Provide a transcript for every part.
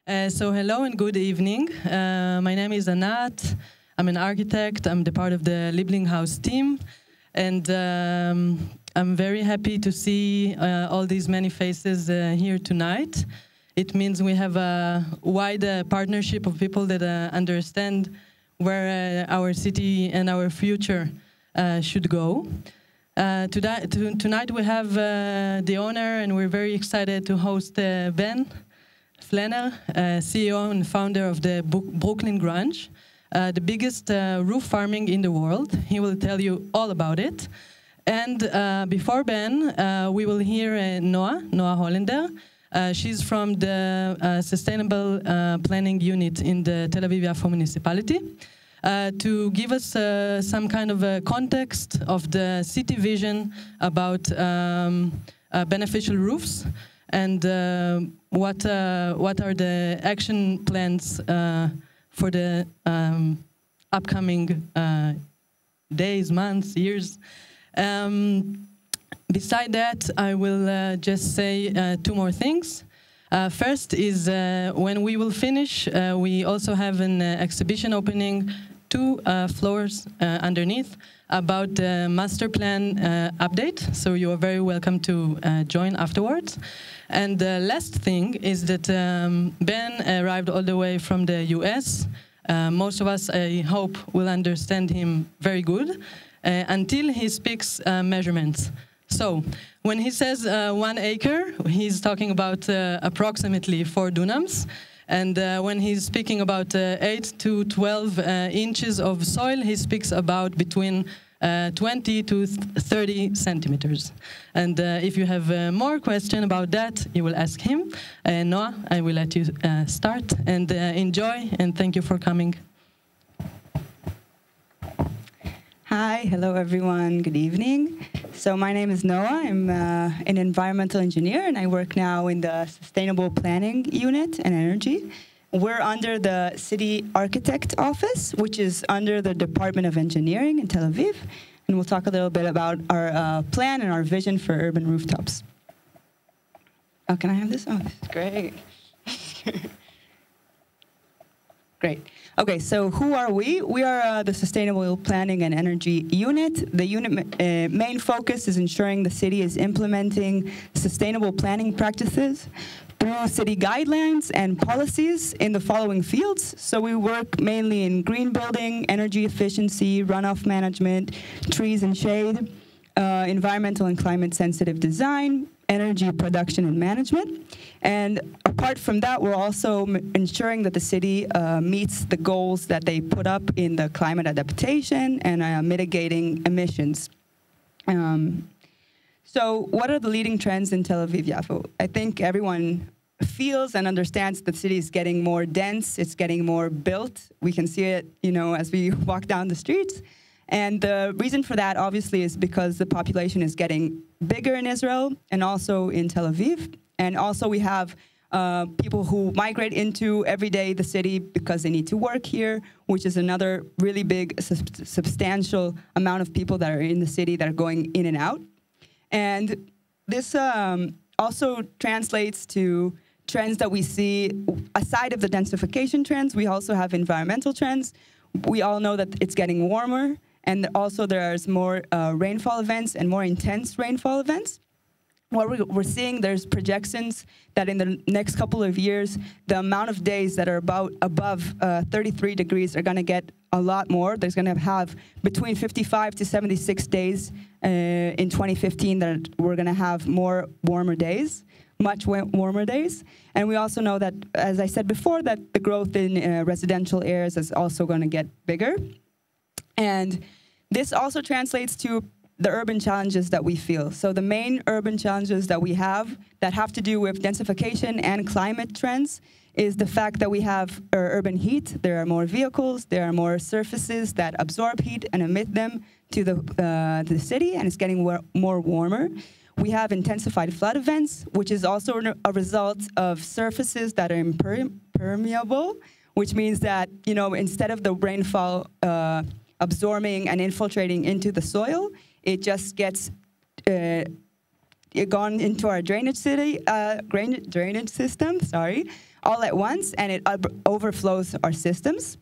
So hello and good evening. My name is Anat. I'm an architect. I'm the part of the Liebling House team. And I'm very happy to see all these many faces here tonight. It means we have a wide partnership of people that understand where our city and our future should go. Tonight we have the honor, and we're very excited to host Ben Flanner, CEO and founder of the Brooklyn Grange, the biggest roof farming in the world. He will tell you all about it. And before Ben, we will hear Noah Hollander. She's from the Sustainable Planning Unit in the Tel Aviv-Yafo municipality to give us some kind of a context of the city vision about beneficial roofs and what are the action plans for the upcoming days, months, years. Beside that, I will just say two more things. First is when we will finish, we also have an exhibition opening 2 floors underneath about the master plan update. So you are very welcome to join afterwards. And the last thing is that Ben arrived all the way from the US. Most of us, I hope, will understand him very good until he speaks measurements. So when he says 1 acre, he's talking about approximately 4 dunams. And when he's speaking about 8 to 12 inches of soil, he speaks about between 20 to 30 centimeters. And if you have more question about that, you will ask him. Noah, I will let you start and enjoy, and thank you for coming. Hi, hello everyone, good evening. So my name is Noah, I'm an environmental engineer and I work now in the Sustainable Planning Unit and Energy. We're under the City Architect Office, which is under the Department of Engineering in Tel Aviv. And we'll talk a little bit about our plan and our vision for urban rooftops. Oh, can I have this? Oh, this is great. Great. Okay, so who are we? We are the Sustainable Planning and Energy Unit. The unit main focus is ensuring the city is implementing sustainable planning practices through city guidelines and policies in the following fields. So we work mainly in green building, energy efficiency, runoff management, trees and shade, environmental and climate sensitive design, energy production and management. And apart from that, we're also ensuring that the city meets the goals that they put up in the climate adaptation and mitigating emissions. So what are the leading trends in Tel Aviv-Yafo? I think everyone feels and understands the city is getting more dense, it's getting more built. We can see it, as we walk down the streets. And the reason for that, obviously, is because the population is getting bigger in Israel and also in Tel Aviv. And also we have people who migrate into every day the city because they need to work here, which is another really big, substantial amount of people that are in the city that are going in and out. And this also translates to trends that we see aside of the densification trends. We also have environmental trends. We all know that it's getting warmer. And also there's more rainfall events and more intense rainfall events. What we're seeing, there's projections that in the next couple of years, the amount of days that are above 33 degrees are going to get a lot more. There's going to have between 55 to 76 days in 2015 that we're going to have more warmer days, much warmer days. And we also know that, as I said before, that the growth in residential areas is also going to get bigger. And this also translates to the urban challenges that we feel. So the main urban challenges that we have that have to do with densification and climate trends is the fact that we have urban heat. There are more vehicles, there are more surfaces that absorb heat and emit them to the city, and it's getting more warmer. We have intensified flood events, which is also a result of surfaces that are impermeable, which means that, instead of the rainfall absorbing and infiltrating into the soil, it just gets gone into our drainage system, all at once, and it overflows our systems.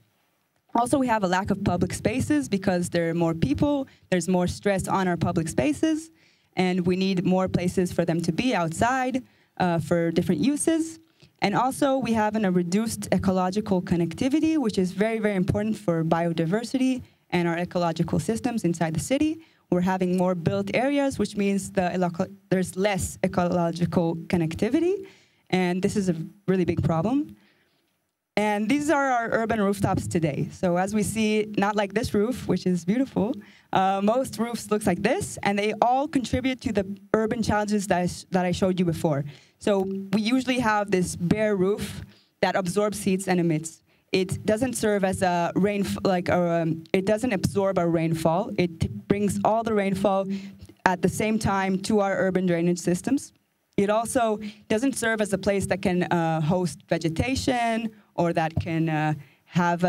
Also, we have a lack of public spaces because there are more people, there's more stress on our public spaces, and we need more places for them to be outside for different uses. And also, we have a reduced ecological connectivity, which is very, very important for biodiversity and our ecological systems inside the city. We're having more built areas, which means there's less ecological connectivity, and this is a really big problem. And these are our urban rooftops today. So as we see, not like this roof, which is beautiful, most roofs look like this, and they all contribute to the urban challenges that I showed you before. So we usually have this bare roof that absorbs heat and emits. It doesn't serve as a it doesn't absorb our rainfall. It brings all the rainfall at the same time to our urban drainage systems. It also doesn't serve as a place that can host vegetation or that can have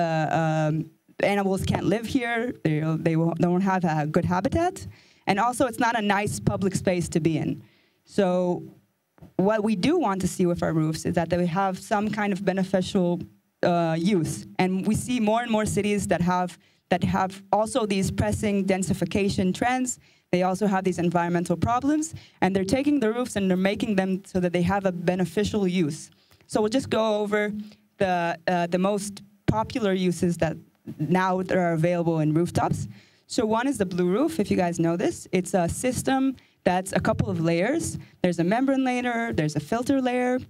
animals can't live here. They don't have a good habitat. And also, it's not a nice public space to be in. So what we do want to see with our roofs is that they have some kind of beneficial use. And we see more and more cities that have also these pressing densification trends. They also have these environmental problems, and they're taking the roofs and they're making them so that they have a beneficial use. So we'll just go over the most popular uses that now are available in rooftops. So one is the blue roof, if you guys know this. It's a system that's a couple of layers. There's a membrane layer, there's a filter layer,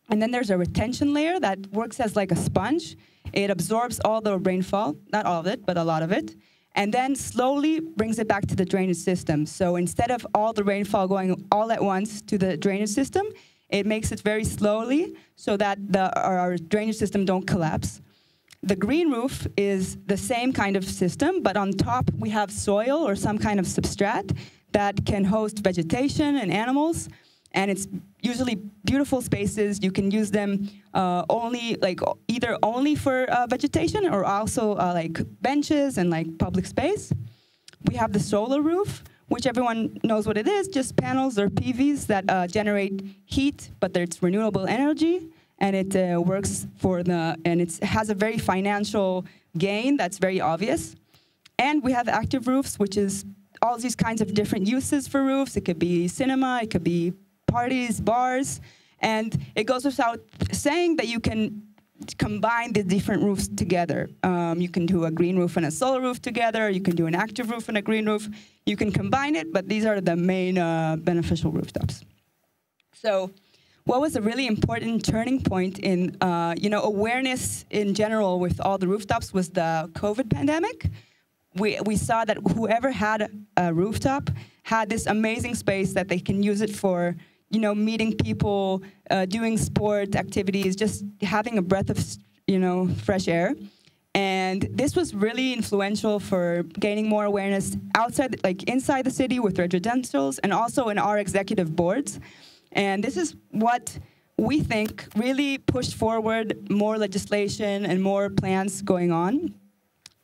and then there's a retention layer that works as like a sponge. It absorbs all the rainfall, not all of it, but a lot of it, and then slowly brings it back to the drainage system. So instead of all the rainfall going all at once to the drainage system, it makes it very slowly so that our drainage system don't collapse. The green roof is the same kind of system, but on top we have soil or some kind of substrate that can host vegetation and animals. And it's usually beautiful spaces. You can use them either only for vegetation or also like benches and like public space. We have the solar roof, which everyone knows what it is, just panels or PVs that generate heat, but it's renewable energy, and it works and it has a very financial gain that's very obvious. And we have active roofs, which is all these kinds of different uses for roofs. It could be cinema, it could be parties, bars, and it goes without saying that you can combine the different roofs together. You can do a green roof and a solar roof together. You can do an active roof and a green roof. You can combine it, but these are the main beneficial rooftops. So what was a really important turning point in awareness in general with all the rooftops was the COVID pandemic. We saw that whoever had a rooftop had this amazing space that they can use it for meeting people, doing sport activities, just having a breath of, fresh air. And this was really influential for gaining more awareness outside, like inside the city with residentials and also in our executive boards. And this is what we think really pushed forward more legislation and more plans going on.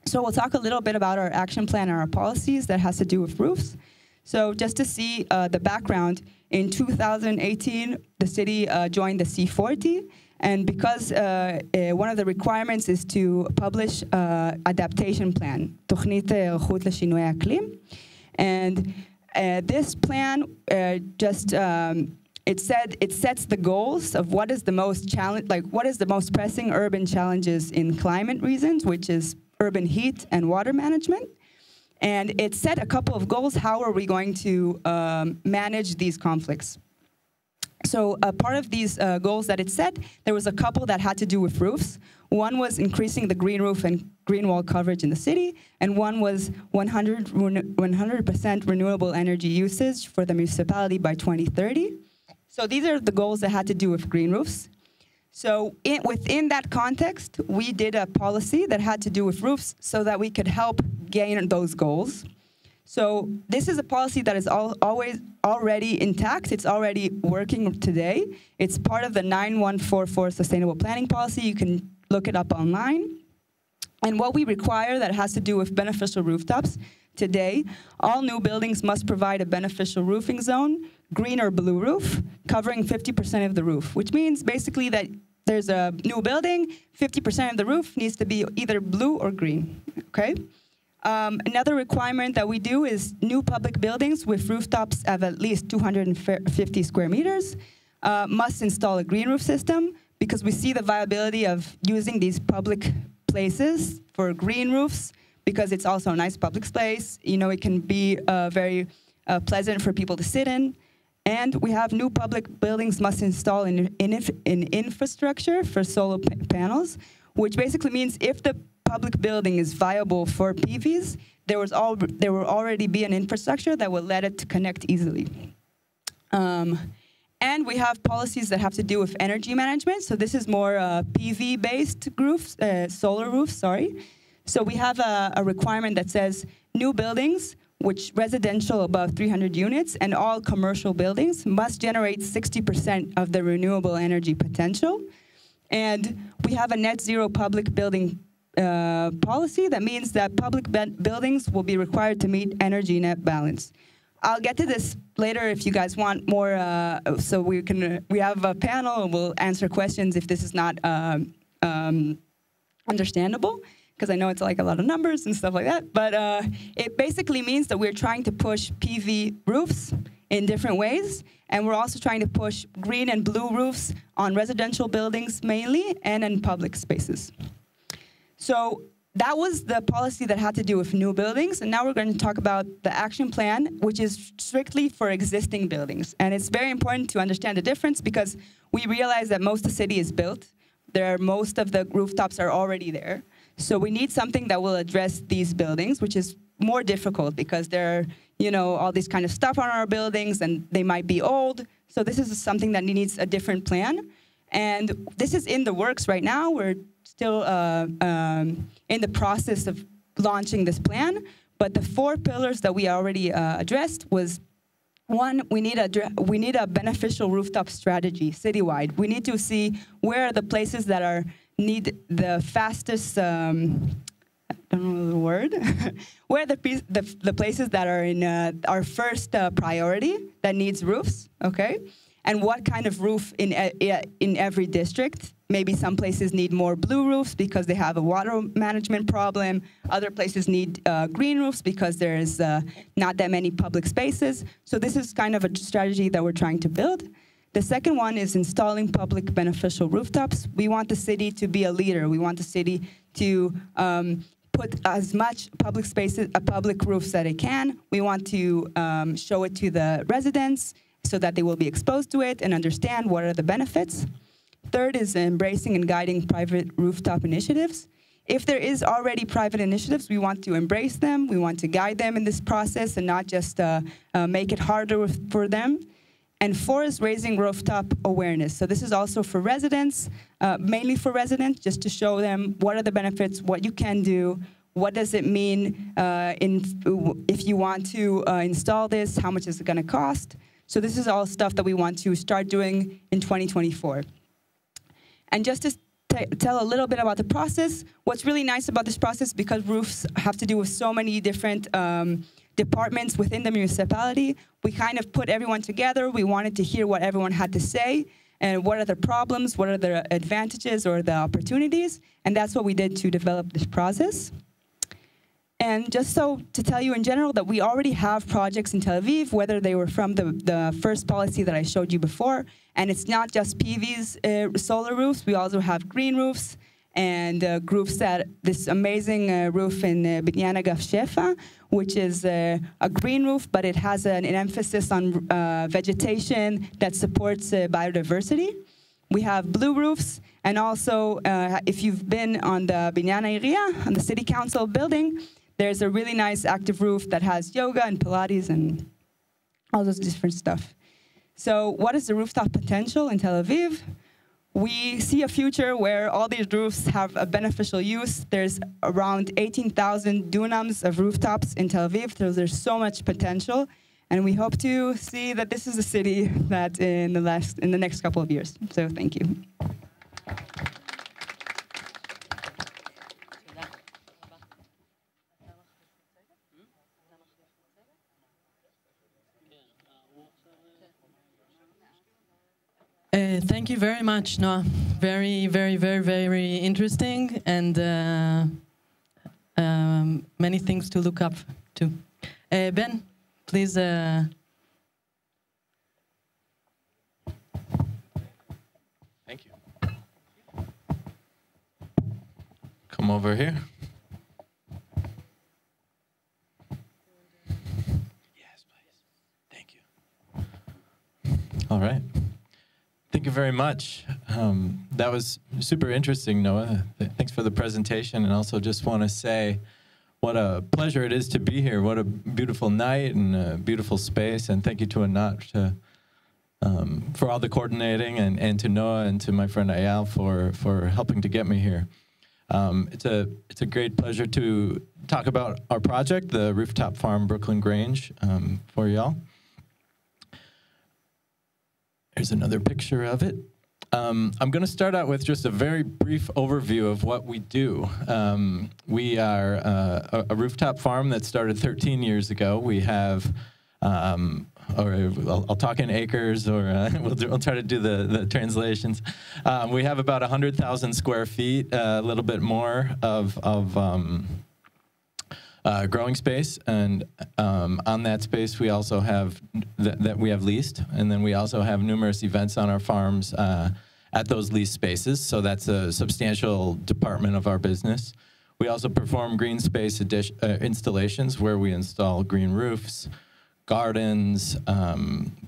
So we'll talk a little bit about our action plan and our policies that has to do with roofs. So just to see the background, in 2018, the city joined the C40, and because one of the requirements is to publish adaptation plan, תוכנית היערכות לשינוי האקלים, and this plan it sets the goals of what is the most pressing urban challenges in climate reasons, which is urban heat and water management. And it set a couple of goals. How are we going to manage these conflicts? So part of these goals that it set, there was a couple that had to do with roofs. One was increasing the green roof and green wall coverage in the city, and one was 100% renewable energy usage for the municipality by 2030. So these are the goals that had to do with green roofs. So within that context, we did a policy that had to do with roofs so that we could help gain those goals. So this is a policy that is always already intact. It's already working today. It's part of the 9144 Sustainable Planning Policy. You can look it up online. And what we require that has to do with beneficial rooftops today, all new buildings must provide a beneficial roofing zone, green or blue roof, covering 50% of the roof, which means basically that there's a new building, 50% of the roof needs to be either blue or green, okay? Another requirement that we do is new public buildings with rooftops of at least 250 square meters must install a green roof system, because we see the viability of using these public places for green roofs, because it's also a nice public space. You know, it can be very pleasant for people to sit in. And we have new public buildings must install in infrastructure for solar panels, which basically means if the public building is viable for PVs, there will already be an infrastructure that will let it to connect easily. And we have policies that have to do with energy management. So this is more PV-based roofs, solar roofs, sorry. So we have a requirement that says new buildings, which residential above 300 units, and all commercial buildings must generate 60% of the renewable energy potential. And we have a net zero public building policy that means that public buildings will be required to meet energy net balance. I'll get to this later if you guys want more, so we have a panel and we'll answer questions if this is not understandable, because I know it's like a lot of numbers and stuff like that, but it basically means that we're trying to push PV roofs in different ways, and we're also trying to push green and blue roofs on residential buildings mainly, and in public spaces. So that was the policy that had to do with new buildings, and now we're going to talk about the action plan, which is strictly for existing buildings. And it's very important to understand the difference, because we realize that most of the city is built. Most of the rooftops are already there. So we need something that will address these buildings, which is more difficult because there are, you know, all this kind of stuff on our buildings and they might be old. So this is something that needs a different plan. And this is in the works right now. We're still in the process of launching this plan. But the 4 pillars that we already addressed was, one, we need a beneficial rooftop strategy citywide. We need to see where are the places that need the fastest, I don't know the word, where are the places that are in our first priority that needs roofs, okay? And what kind of roof in every district. Maybe some places need more blue roofs because they have a water management problem. Other places need green roofs because there's not that many public spaces. So this is kind of a strategy that we're trying to build. The second one is installing public beneficial rooftops. We want the city to be a leader. We want the city to put as much public spaces, public roofs that it can. We want to show it to the residents so that they will be exposed to it and understand what are the benefits. Third is embracing and guiding private rooftop initiatives. If there is already private initiatives, we want to embrace them. We want to guide them in this process and not just make it harder for them. And 4 is raising rooftop awareness. So this is also for residents, mainly for residents, just to show them what are the benefits, what you can do, what does it mean if you want to install this, how much is it going to cost. So this is all stuff that we want to start doing in 2024. And just to tell a little bit about the process, what's really nice about this process, because roofs have to do with so many different departments within the municipality, we kind of put everyone together. We wanted to hear what everyone had to say and what are the problems, what are the advantages or the opportunities, and that's what we did to develop this process. And just so to tell you in general that we already have projects in Tel Aviv, whether they were from the first policy that I showed you before, and it's not just PVs, solar roofs, we also have green roofs, and roofs that this amazing roof in Binyan Agaf Shefa, which is a green roof, but it has an emphasis on vegetation that supports biodiversity. We have blue roofs, and also if you've been on the Binyan Area, on the city council building, there's a really nice active roof that has yoga and Pilates and all those different stuff. So what is the rooftop potential in Tel Aviv? We see a future where all these roofs have a beneficial use. There's around 18,000 dunams of rooftops in Tel Aviv, so there's so much potential. And we hope to see that this is a city that in the next couple of years. So thank you. Thank you very much, Noah. Very, very, very, very interesting, and many things to look up to. Ben, please. Thank you. Come over here. Yes, please. Thank you. All right. Thank you very much. That was super interesting, Noah. Thanks for the presentation, and also just want to say what a pleasure it is to be here. What a beautiful night and a beautiful space, and thank you to Anat for all the coordinating, and to Noah and to my friend Ayal for helping to get me here. It's a great pleasure to talk about our project, the rooftop farm Brooklyn Grange, for y'all. Here's another picture of it. I'm going to start out with just a very brief overview of what we do. We are a rooftop farm that started 13 years ago. We have, I'll talk in acres, or we'll try to do the translations. We have about 100,000 square feet, a little bit more of growing space, and on that space we also have that we have leased, and then we also have numerous events on our farms at those leased spaces, so that's a substantial department of our business. We also perform green space installations where we install green roofs, gardens,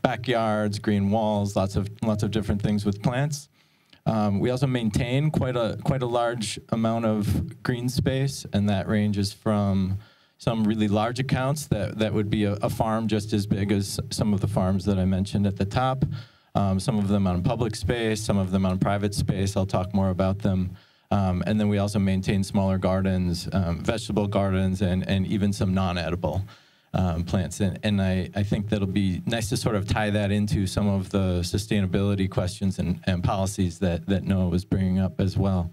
backyards, green walls, lots of different things with plants. We also maintain quite a large amount of green space, and that ranges from some really large accounts that would be a farm just as big as some of the farms that I mentioned at the top. Some of them on public space, some of them on private space. I'll talk more about them. And then we also maintain smaller gardens, vegetable gardens, and even some non-edible plants. And I think that'll be nice to sort of tie that into some of the sustainability questions and policies that Noah was bringing up as well.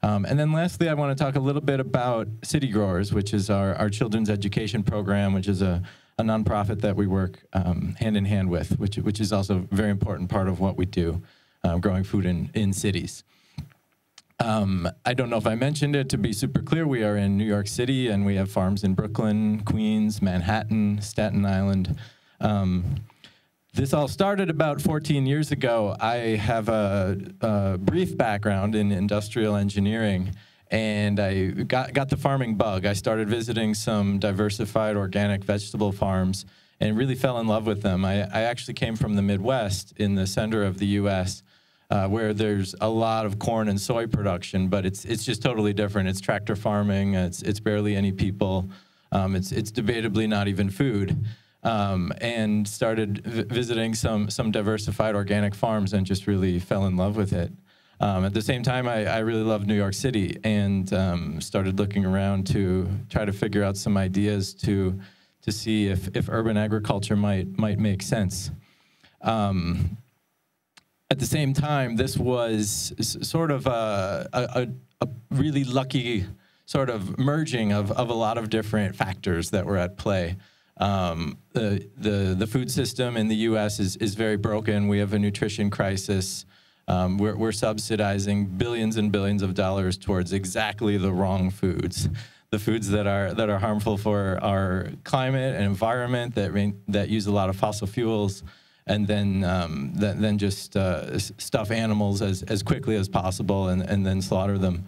And then lastly, I want to talk a little bit about City Growers, which is our children's education program, which is a nonprofit that we work hand in hand with, which is also a very important part of what we do, growing food in cities. I don't know if I mentioned it. To be super clear, we are in New York City, and we have farms in Brooklyn, Queens, Manhattan, Staten Island. This all started about 14 years ago. I have a brief background in industrial engineering, and I got the farming bug. I started visiting some diversified organic vegetable farms and really fell in love with them. I actually came from the Midwest in the center of the U.S., where there's a lot of corn and soy production, but it's just totally different. It's tractor farming. It's barely any people. It's debatably not even food. And started visiting some diversified organic farms and just really fell in love with it. At the same time, I really loved New York City, and started looking around to try to figure out some ideas to see if urban agriculture might make sense. At the same time, this was sort of a really lucky sort of merging of a lot of different factors that were at play. The food system in the U.S. is very broken. We have a nutrition crisis. We're subsidizing billions and billions of dollars towards exactly the wrong foods, the foods that are harmful for our climate and environment, that use a lot of fossil fuels, and then just stuff animals as quickly as possible and then slaughter them.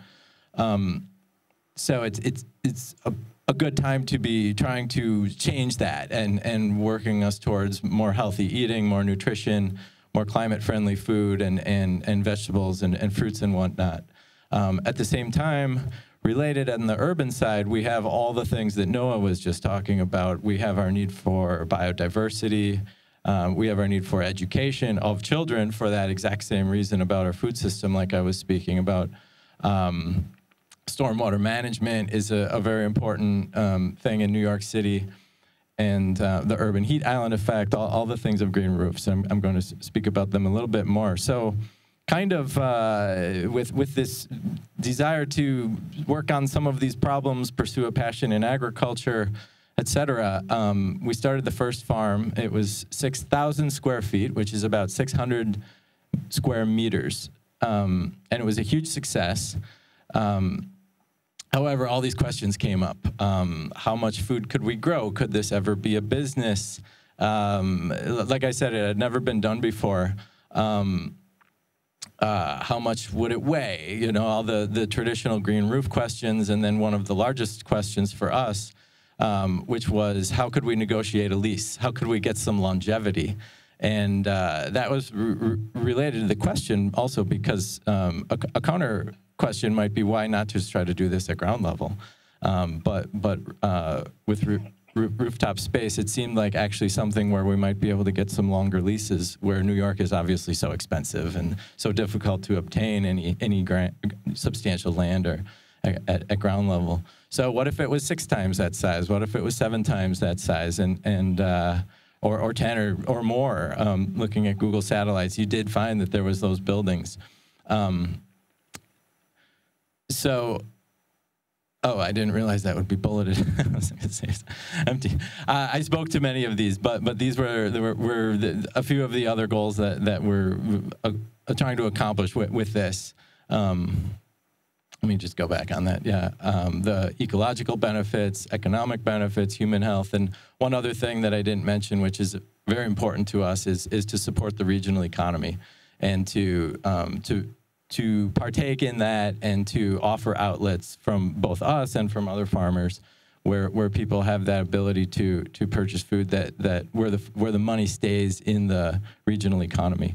So it's a good time to be trying to change that and working us towards more healthy eating, more nutrition, more climate-friendly food and vegetables and fruits and whatnot. At the same time, related on the urban side, we have all the things that Noah was just talking about. We have our need for biodiversity. We have our need for education of children for that exact same reason about our food system, like I was speaking about. Stormwater management is a very important thing in New York City, and the urban heat island effect, all the things of green roofs. I'm going to speak about them a little bit more. So kind of with this desire to work on some of these problems, pursue a passion in agriculture, etc., we started the first farm. It was 6,000 square feet, which is about 600 square meters. And it was a huge success. However, all these questions came up. How much food could we grow? Could this ever be a business? Like I said, it had never been done before. How much would it weigh? You know, all the traditional green roof questions, and then one of the largest questions for us, which was, how could we negotiate a lease? How could we get some longevity? And that was related to the question also because a counter question might be, why not just try to do this at ground level? But with rooftop space, it seemed like actually something where we might be able to get some longer leases, where New York is obviously so expensive and so difficult to obtain any substantial land or at ground level. So what if it was 6 times that size? What if it was 7 times that size? Or 10 or more? Looking at Google satellites, you did find that there was those buildings. Oh, I didn't realize that would be bulleted. I was going to say it's empty. I spoke to many of these, but these were a few of the other goals that we're trying to accomplish with this. Let me just go back on that. Yeah, the ecological benefits, economic benefits, human health, and one other thing that I didn't mention, which is very important to us, is to support the regional economy and to partake in that and to offer outlets from both us and from other farmers where people have that ability to purchase food that where the money stays in the regional economy.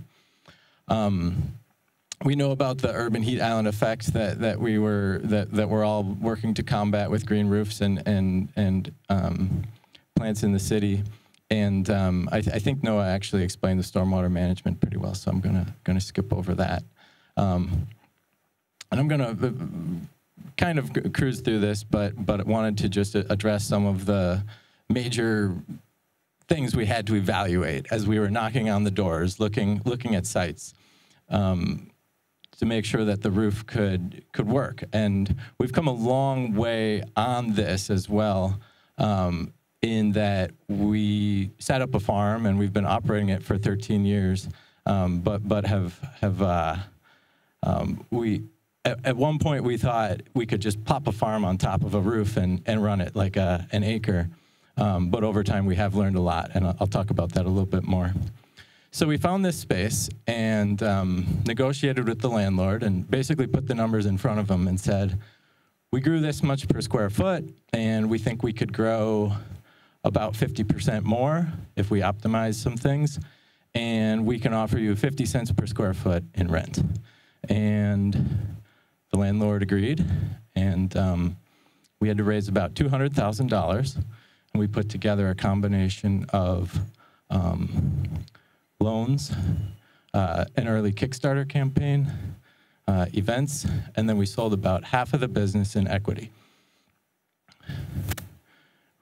We know about the urban heat island effect that we're all working to combat with green roofs and plants in the city. And I think Noah actually explained the stormwater management pretty well, so I'm gonna skip over that. And I'm going to kind of cruise through this, but wanted to just address some of the major things we had to evaluate as we were knocking on the doors, looking at sites, to make sure that the roof could work. And we've come a long way on this as well, in that we set up a farm and we've been operating it for 13 years, but at one point we thought we could just plop a farm on top of a roof and run it like an acre. But over time we have learned a lot, and I'll talk about that a little bit more. So we found this space and negotiated with the landlord and basically put the numbers in front of him and said, we grew this much per square foot, and we think we could grow about 50% more if we optimize some things, and we can offer you 50 cents per square foot in rent. And the landlord agreed, and we had to raise about $200,000, and we put together a combination of loans, an early Kickstarter campaign, events, and then we sold about half of the business in equity.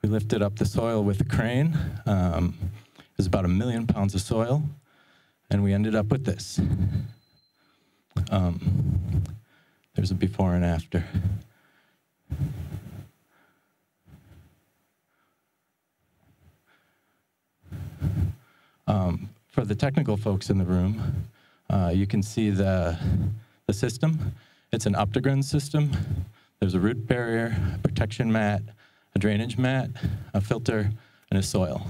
We lifted up the soil with a crane. It was about 1 million pounds of soil, and we ended up with this. There's a before and after. For the technical folks in the room, you can see the system. It's an octagon system. There's a root barrier, a protection mat, a drainage mat, a filter, and a soil.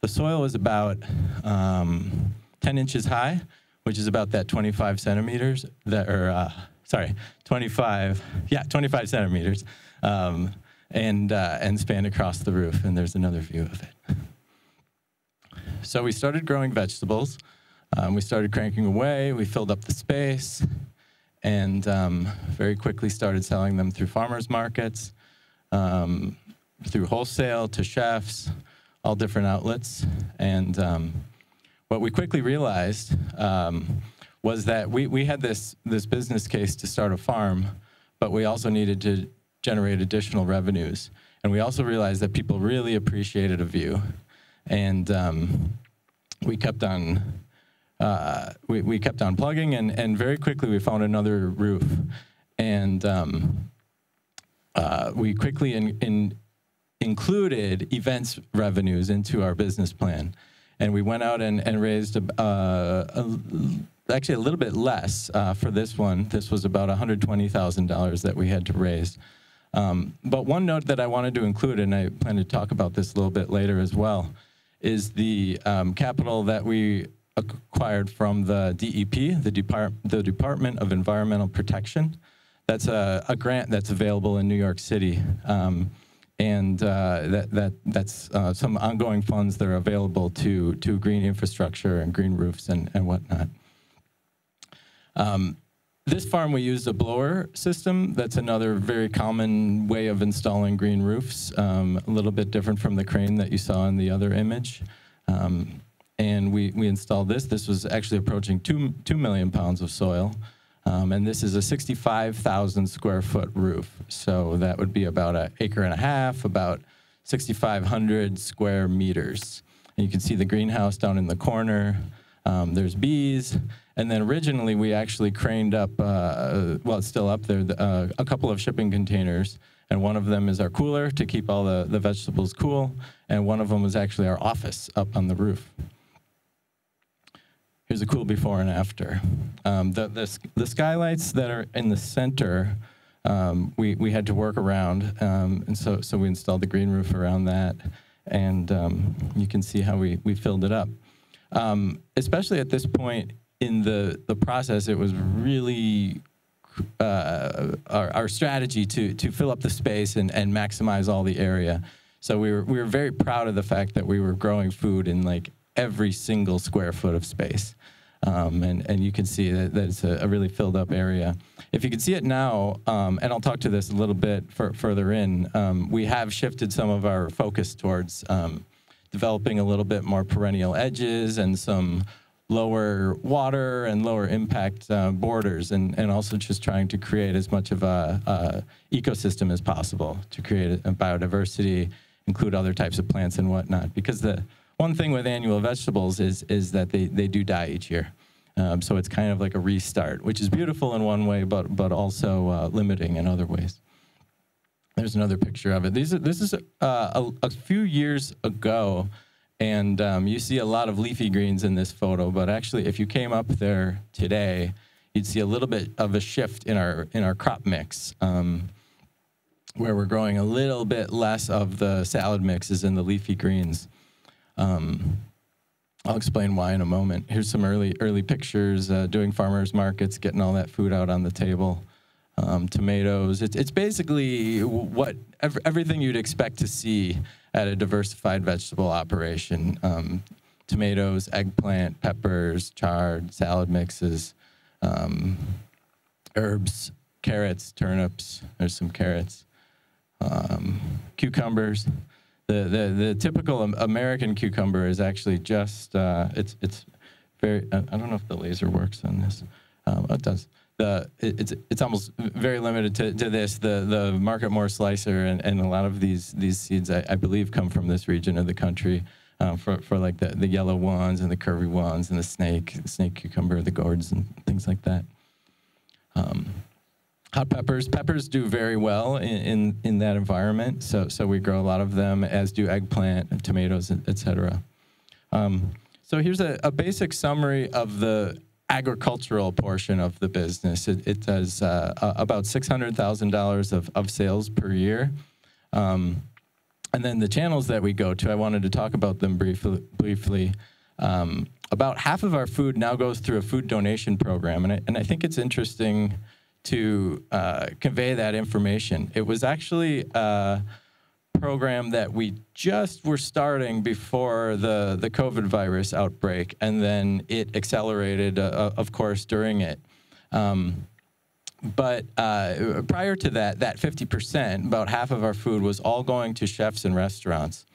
The soil is about 10 inches high, which is about that 25 centimeters, 25 centimeters, and spanned across the roof, and there's another view of it. So we started growing vegetables. We started cranking away. We filled up the space, and very quickly started selling them through farmers markets, through wholesale to chefs, all different outlets. And what we quickly realized was that we had this business case to start a farm, but we also needed to generate additional revenues. And we also realized that people really appreciated a view. And we kept on plugging, and very quickly we found another roof. And we quickly included events revenues into our business plan. And we went out and raised actually a little bit less for this one. This was about $120,000 that we had to raise. But one note that I wanted to include, and I plan to talk about this a little bit later as well, is the capital that we acquired from the DEP, the Department of Environmental Protection. That's a grant that's available in New York City. And that's some ongoing funds that are available to green infrastructure and green roofs and whatnot. This farm, we used a blower system. That's another very common way of installing green roofs, a little bit different from the crane that you saw in the other image. And we installed this. This was actually approaching 2 million pounds of soil. And this is a 65,000 square foot roof. So that would be about 1.5 acres, about 6,500 square meters. And you can see the greenhouse down in the corner. There's bees. And then originally we actually craned up, well, it's still up there, a couple of shipping containers. And one of them is our cooler to keep all the vegetables cool. And one of them was actually our office up on the roof. Here's a cool before and after. The skylights that are in the center, we had to work around. And so we installed the green roof around that. And you can see how we filled it up. Especially at this point in the process, it was really our strategy to fill up the space and maximize all the area. So we were very proud of the fact that we were growing food in like every single square foot of space. And you can see that it's a really filled up area. If you can see it now, and I'll talk to this a little bit further in, we have shifted some of our focus towards developing a little bit more perennial edges and some lower water and lower impact borders, and also just trying to create as much of a ecosystem as possible to create a biodiversity, include other types of plants and whatnot. Because the one thing with annual vegetables is that they do die each year. So it's kind of like a restart, which is beautiful in one way, but also limiting in other ways. There's another picture of it. This is a few years ago, and you see a lot of leafy greens in this photo, but actually if you came up there today, you'd see a little bit of a shift in our crop mix, where we're growing a little bit less of the salad mixes and the leafy greens. I'll explain why in a moment. Here's some early pictures doing farmers markets, getting all that food out on the table. Tomatoes. It's basically everything you'd expect to see at a diversified vegetable operation. Tomatoes, eggplant, peppers, chard, salad mixes, herbs, carrots, turnips. There's some carrots. Cucumbers. The typical American cucumber is actually just it's very. I don't know if the laser works on this. It does. It's almost very limited to this. The Market More slicer and a lot of these seeds I believe come from this region of the country, for like the yellow ones and the curvy ones and the snake cucumber, the gourds and things like that. Hot peppers. Peppers do very well in that environment, so we grow a lot of them, as do eggplant, tomatoes, etc. So here's a basic summary of the agricultural portion of the business. It does about $600,000 of sales per year. And then the channels that we go to, I wanted to talk about them briefly. About half of our food now goes through a food donation program, and I think it's interesting to convey that information. It was actually a program that we just were starting before the COVID virus outbreak, and then it accelerated, of course, during it. But prior to that 50%, about half of our food was all going to chefs and restaurants.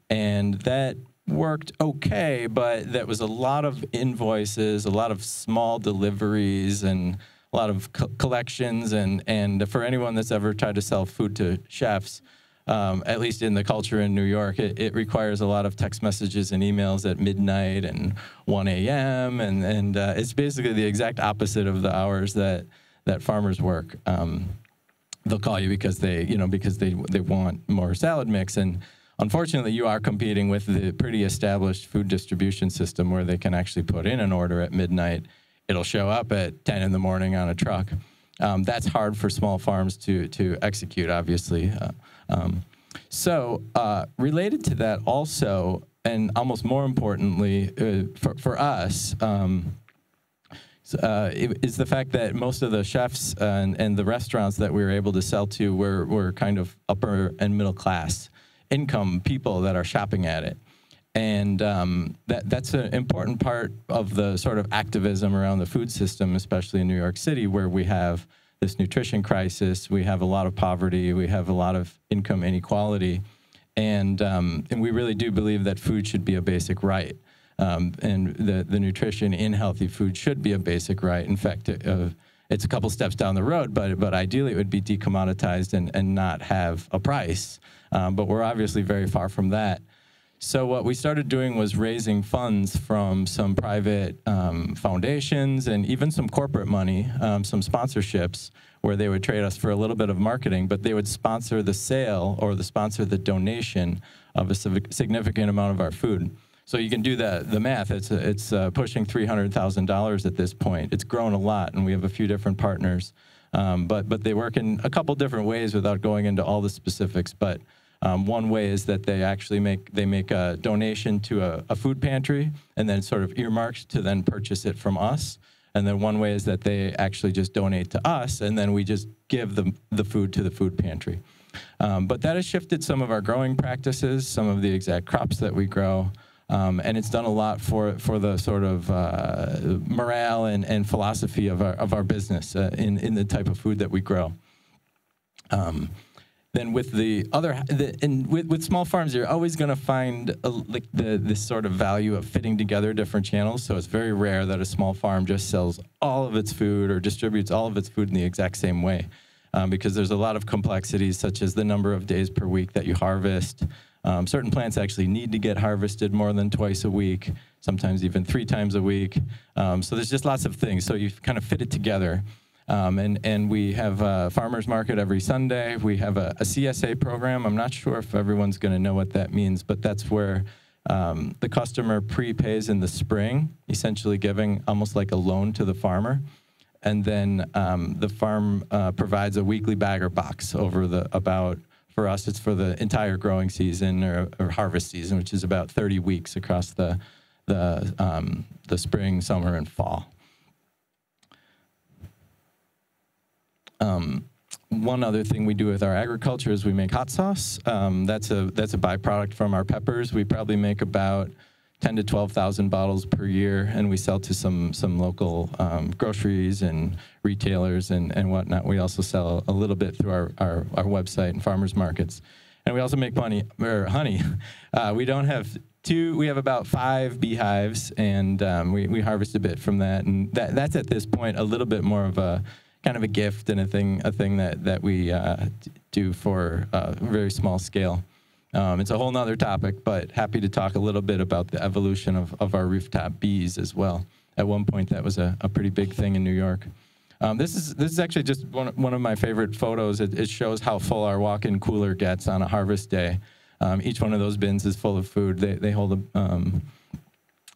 And that worked okay, but that was a lot of invoices, a lot of small deliveries, and a lot of collections, and for anyone that's ever tried to sell food to chefs, at least in the culture in New York, it requires a lot of text messages and emails at midnight and 1 a.m. and it's basically the exact opposite of the hours that farmers work. They'll call you because they want more salad mix, and unfortunately, you are competing with the pretty established food distribution system where they can actually put in an order at midnight it'll show up at 10 in the morning on a truck. That's hard for small farms to execute, obviously. So related to that also, and almost more importantly for us, is the fact that most of the chefs and the restaurants that we were able to sell to were kind of upper and middle class income people that are shopping at it. And that's an important part of the sort of activism around the food system, especially in New York City, where we have this nutrition crisis, we have a lot of poverty, we have a lot of income inequality, and we really do believe that food should be a basic right. And the nutrition in healthy food should be a basic right. In fact, it's a couple steps down the road, but ideally it would be decommoditized and not have a price. But we're obviously very far from that. So what we started doing was raising funds from some private foundations and even some corporate money, some sponsorships, where they would trade us for a little bit of marketing, but they would sponsor the sale or sponsor the donation of a significant amount of our food. So you can do the math. It's pushing $300,000 at this point. It's grown a lot, and we have a few different partners. But they work in a couple different ways without going into all the specifics. But one way is that they actually make a donation to a food pantry and then sort of earmarked to then purchase it from us. And then one way is that they actually just donate to us, and then we just give the food to the food pantry. But that has shifted some of our growing practices, some of the exact crops that we grow. And it's done a lot for the sort of morale and philosophy of our business in the type of food that we grow. Then with with small farms, you're always going to find like this sort of value of fitting together different channels. So it's very rare that a small farm just sells all of its food or distributes all of its food in the exact same way, because there's a lot of complexities, such as the number of days per week that you harvest. Certain plants actually need to get harvested more than twice a week, sometimes even 3 times a week. So there's just lots of things. So you kind of fit it together. And we have a farmer's market every Sunday. We have a CSA program. I'm not sure if everyone's going to know what that means, but that's where the customer prepays in the spring, essentially giving almost like a loan to the farmer. And then the farm provides a weekly bag or box over for us, it's for the entire growing season or harvest season, which is about 30 weeks across the spring, summer, and fall. One other thing we do with our agriculture is we make hot sauce. That's a byproduct from our peppers. We probably make about 10 to 12,000 bottles per year, and we sell to some local groceries and retailers and whatnot. We also sell a little bit through our website and farmers markets. And we also make honey. We don't have we have about 5 beehives, and we harvest a bit from that. And that's at this point a little bit more of a kind of a gift and a thing that we do for a very small scale. It's a whole nother topic, but happy to talk a little bit about the evolution of our rooftop bees as well. At one point, that was a pretty big thing in New York. This is actually just one of my favorite photos. It shows how full our walk-in cooler gets on a harvest day. Each one of those bins is full of food. They hold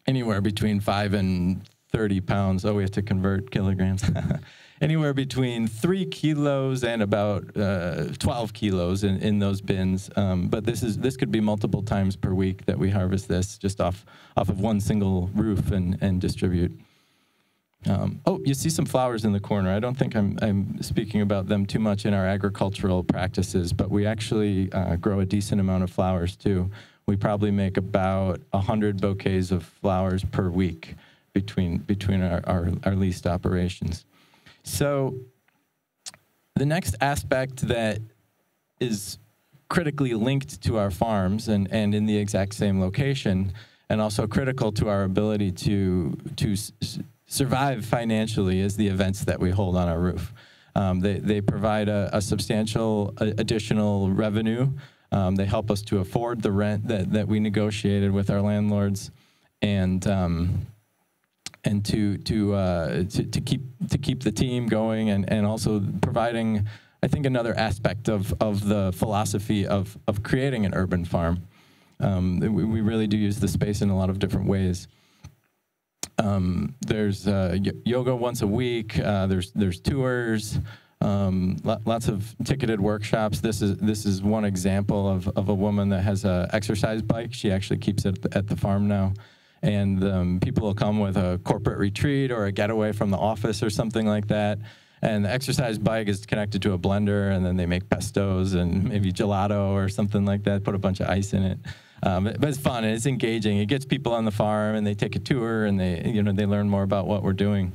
anywhere between 5 and 30 pounds. Oh, we have to convert kilograms. Anywhere between 3 kilos and about 12 kilos in those bins. But this could be multiple times per week that we harvest this just off of one single roof and distribute. Oh, you see some flowers in the corner. I don't think I'm speaking about them too much in our agricultural practices, but we actually grow a decent amount of flowers too. We probably make about 100 bouquets of flowers per week between our leased operations. So the next aspect that is critically linked to our farms and in the exact same location, and also critical to our ability to survive financially, is the events that we hold on our roof. They provide a substantial additional revenue. They help us to afford the rent that we negotiated with our landlords, and to keep the team going, and also providing, I think, another aspect of the philosophy of creating an urban farm. We really do use the space in a lot of different ways. There's yoga once a week. There's tours. Lots of ticketed workshops. This is one example of a woman that has an exercise bike. She actually keeps it at the farm now. And people will come with a corporate retreat or a getaway from the office or something like that. And the exercise bike is connected to a blender, and then they make pestos and maybe gelato or something like that, put a bunch of ice in it. But it's fun, and it's engaging. It gets people on the farm, and they take a tour, and they learn more about what we're doing.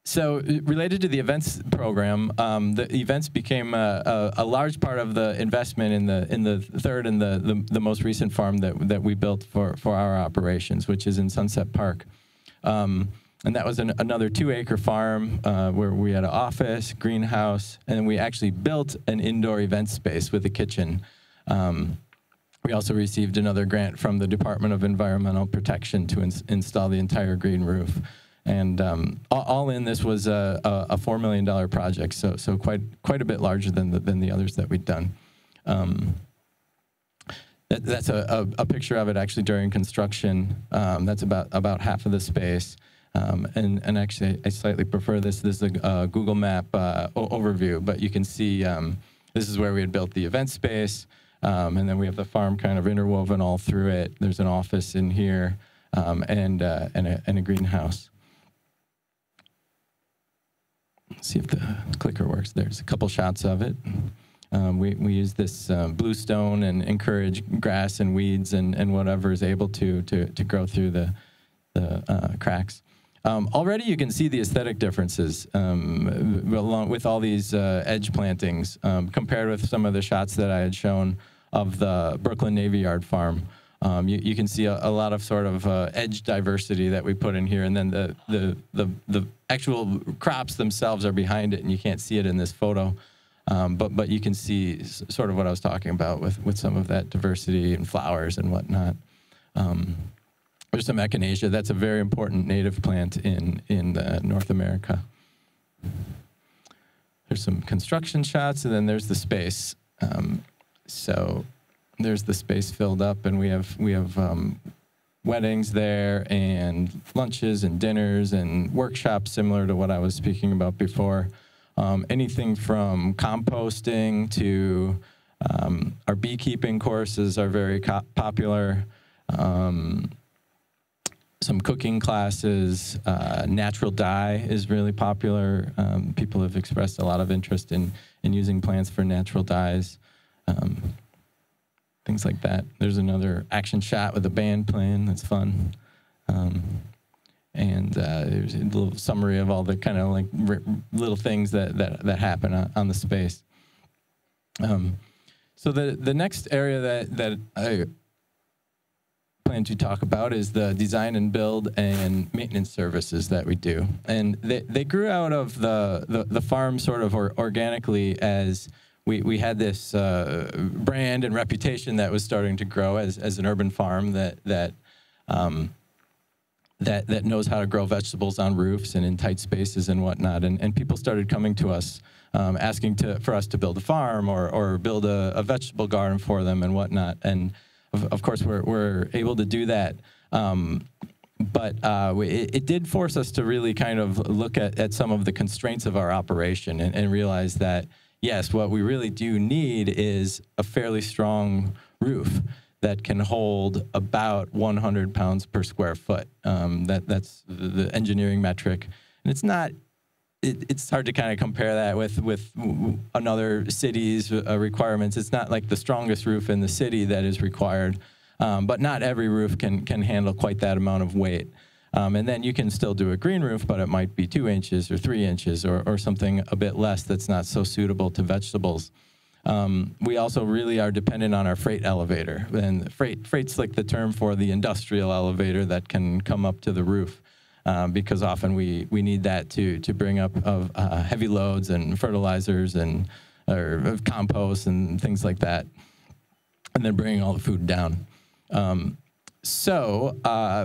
So related to the events program, the events became a large part of the investment in the third and the most recent farm that we built for our operations, which is in Sunset Park. And that was another 2-acre farm where we had an office, greenhouse, and we actually built an indoor event space with a kitchen. We also received another grant from the Department of Environmental Protection to install the entire green roof. And all in, this was a $4 million project, so quite a bit larger than the others that we'd done. That's a picture of it actually during construction. That's about half of the space. And actually, I slightly prefer this. This is a Google Map overview, but you can see this is where we had built the event space, and then we have the farm kind of interwoven all through it. There's an office in here, and a greenhouse. Let's see if the clicker works. There's a couple shots of it. We use this blue stone and encourage grass and weeds and whatever is able to grow through the cracks. Already you can see the aesthetic differences along with all these edge plantings compared with some of the shots that I had shown of the Brooklyn Navy Yard farm. You can see a lot of sort of edge diversity that we put in here, and then the actual crops themselves are behind it, and you can't see it in this photo. But you can see sort of what I was talking about with some of that diversity and flowers and whatnot. There's some echinacea. That's a very important native plant in North America. There's some construction shots, and then there's the space. So there's the space filled up, and we have weddings there, and lunches and dinners and workshops similar to what I was speaking about before. Anything from composting to our beekeeping courses are very popular. Some cooking classes, natural dye is really popular. People have expressed a lot of interest in using plants for natural dyes. Things like that. There's another action shot with a band playing. That's fun. And there's a little summary of all the kind of like little things that happen on the space. So the next area that I plan to talk about is the design and build and maintenance services that we do. And they grew out of the farm sort of organically as we had this brand and reputation that was starting to grow as an urban farm that knows how to grow vegetables on roofs and in tight spaces and whatnot. And people started coming to us asking for us to build a farm or build a vegetable garden for them and whatnot. And of course, we're able to do that. But it did force us to really kind of look at some of the constraints of our operation and realize that, yes, what we really do need is a fairly strong roof that can hold about 100 pounds per square foot. That's the engineering metric. And it's not, it's hard to kind of compare that with another city's requirements. It's not like the strongest roof in the city that is required, but not every roof can handle quite that amount of weight. And then you can still do a green roof, but it might be 2 inches or 3 inches or something a bit less that's not so suitable to vegetables. We also really are dependent on our freight elevator. And freight's like the term for the industrial elevator that can come up to the roof, because often we need that to bring up heavy loads and fertilizers or compost and things like that, and then bringing all the food down. So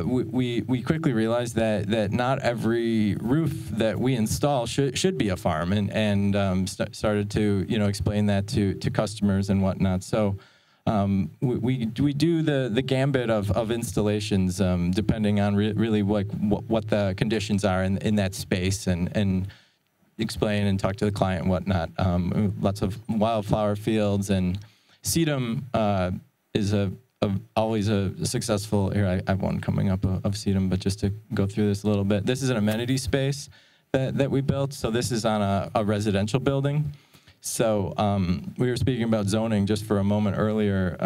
we quickly realized that not every roof that we install should be a farm, and started to explain that to customers and whatnot. So we do the gambit of installations, depending on really what the conditions are in that space, and explain and talk to the client and whatnot. Lots of wildflower fields, and sedum is always a successful. Here, I have one coming up of sedum, but just to go through this a little bit, this is an amenity space that we built. So this is on a residential building. So we were speaking about zoning just for a moment earlier,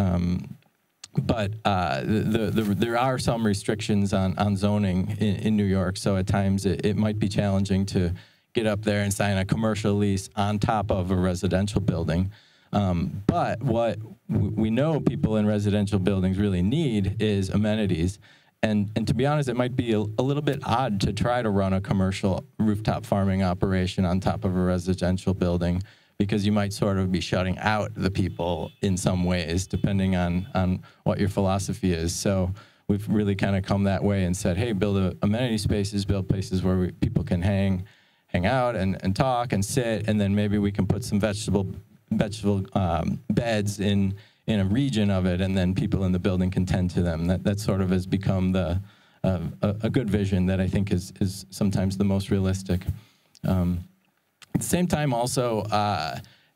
but there are some restrictions on zoning in New York. So at times it might be challenging to get up there and sign a commercial lease on top of a residential building. But what we know people in residential buildings really need is amenities. And to be honest, it might be a little bit odd to try to run a commercial rooftop farming operation on top of a residential building, because you might sort of be shutting out the people in some ways, depending on what your philosophy is. So we've really kind of come that way and said, hey, build amenity spaces, build places where people can hang out and talk and sit, and then maybe we can put some vegetable beds in a region of it, and then people in the building can tend to them. That sort of has become a good vision that I think is sometimes the most realistic. At the same time, also,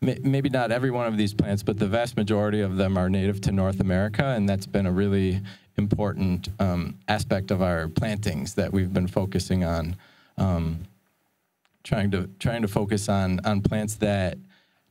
maybe not every one of these plants, but the vast majority of them are native to North America, and that's been a really important aspect of our plantings that we've been focusing on. Trying to focus on plants that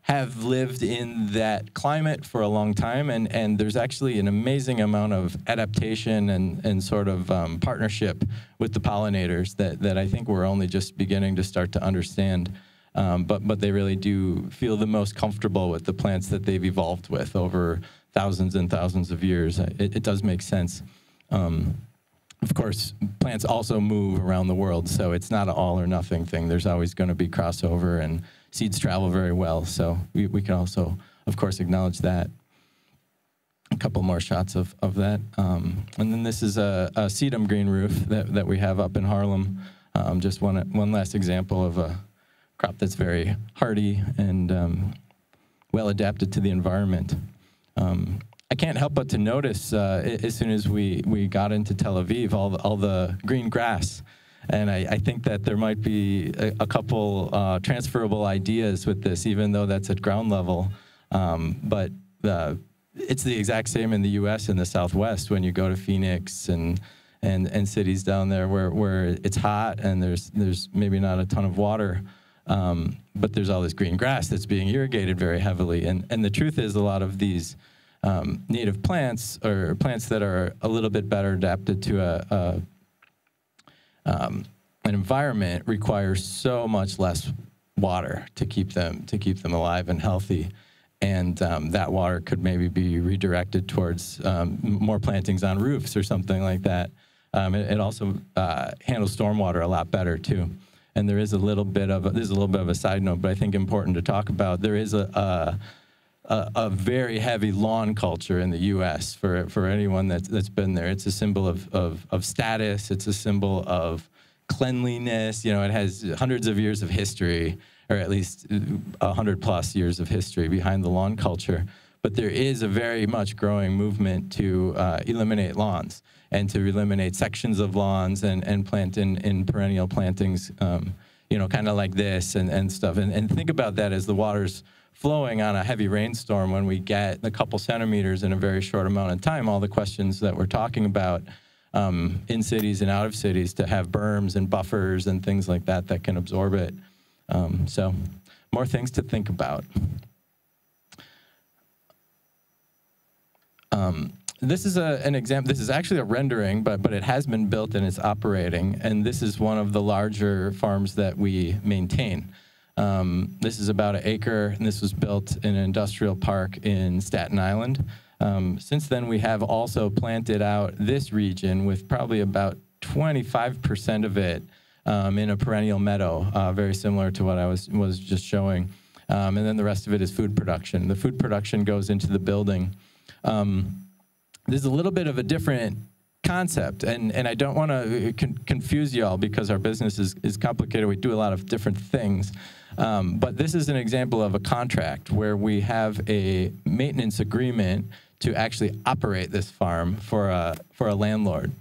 have lived in that climate for a long time, and there's actually an amazing amount of adaptation and sort of partnership with the pollinators that I think we're only just beginning to start to understand. But they really do feel the most comfortable with the plants that they've evolved with over thousands and thousands of years. It does make sense. Of course, plants also move around the world, so it's not an all or nothing thing. There's always going to be crossover, and seeds travel very well, so we can also, of course, acknowledge that. A couple more shots of that. And then this is a sedum green roof that we have up in Harlem. Just one last example of a crop that's very hardy and well adapted to the environment. I can't help but to notice as soon as we got into Tel Aviv, all the green grass. And I think that there might be a couple transferable ideas with this, even though that's at ground level. But it's the exact same in the U.S. in the Southwest when you go to Phoenix and cities down there where it's hot and there's maybe not a ton of water. But there's all this green grass that's being irrigated very heavily. And the truth is, a lot of these native plants, or plants that are a little bit better adapted to an environment, require so much less water to keep them alive and healthy. And that water could maybe be redirected towards more plantings on roofs or something like that. It also handles stormwater a lot better too. And there is a little bit of a side note, but I think important to talk about. There is a very heavy lawn culture in the U.S. for anyone that's been there. It's a symbol of status. It's a symbol of cleanliness. You know, it has hundreds of years of history, or at least 100+ years of history behind the lawn culture. But there is a very much growing movement to eliminate lawns and to eliminate sections of lawns and plant in perennial plantings, you know, kind of like this and stuff. And think about that as the water's flowing on a heavy rainstorm. When we get a couple centimeters in a very short amount of time, all the questions that we're talking about in cities and out of cities, to have berms and buffers and things like that can absorb it. So more things to think about. This is an example. This is actually a rendering, but it has been built and it's operating. And this is one of the larger farms that we maintain. This is about 1 acre, and this was built in an industrial park in Staten Island. Since then, we have also planted out this region with probably about 25% of it in a perennial meadow, very similar to what I was just showing. And then the rest of it is food production. The food production goes into the building. There's a little bit of a different concept, and I don't want to confuse y'all, because our business is complicated. We do a lot of different things. But this is an example of a contract where we have a maintenance agreement to actually operate this farm for a landlord.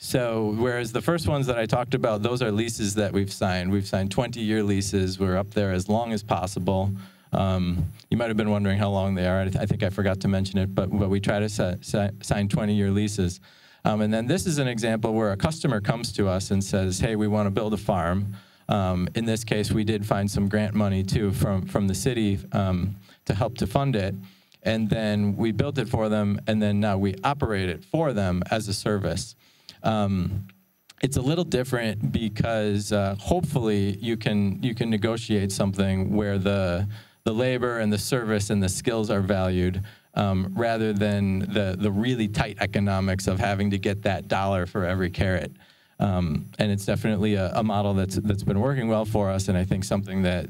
So whereas the first ones that I talked about, those are leases that we've signed. We've signed 20-year leases. We're up there as long as possible. You might have been wondering how long they are. I think I forgot to mention it, but we try to sign 20-year leases. And then this is an example where a customer comes to us and says, hey, we want to build a farm. In this case, we did find some grant money, too, from the city to help to fund it. And then we built it for them, and then now we operate it for them as a service. It's a little different because hopefully you can negotiate something where the labor and the service and the skills are valued rather than the really tight economics of having to get that dollar for every carrot. And it's definitely a model that's been working well for us, and I think something that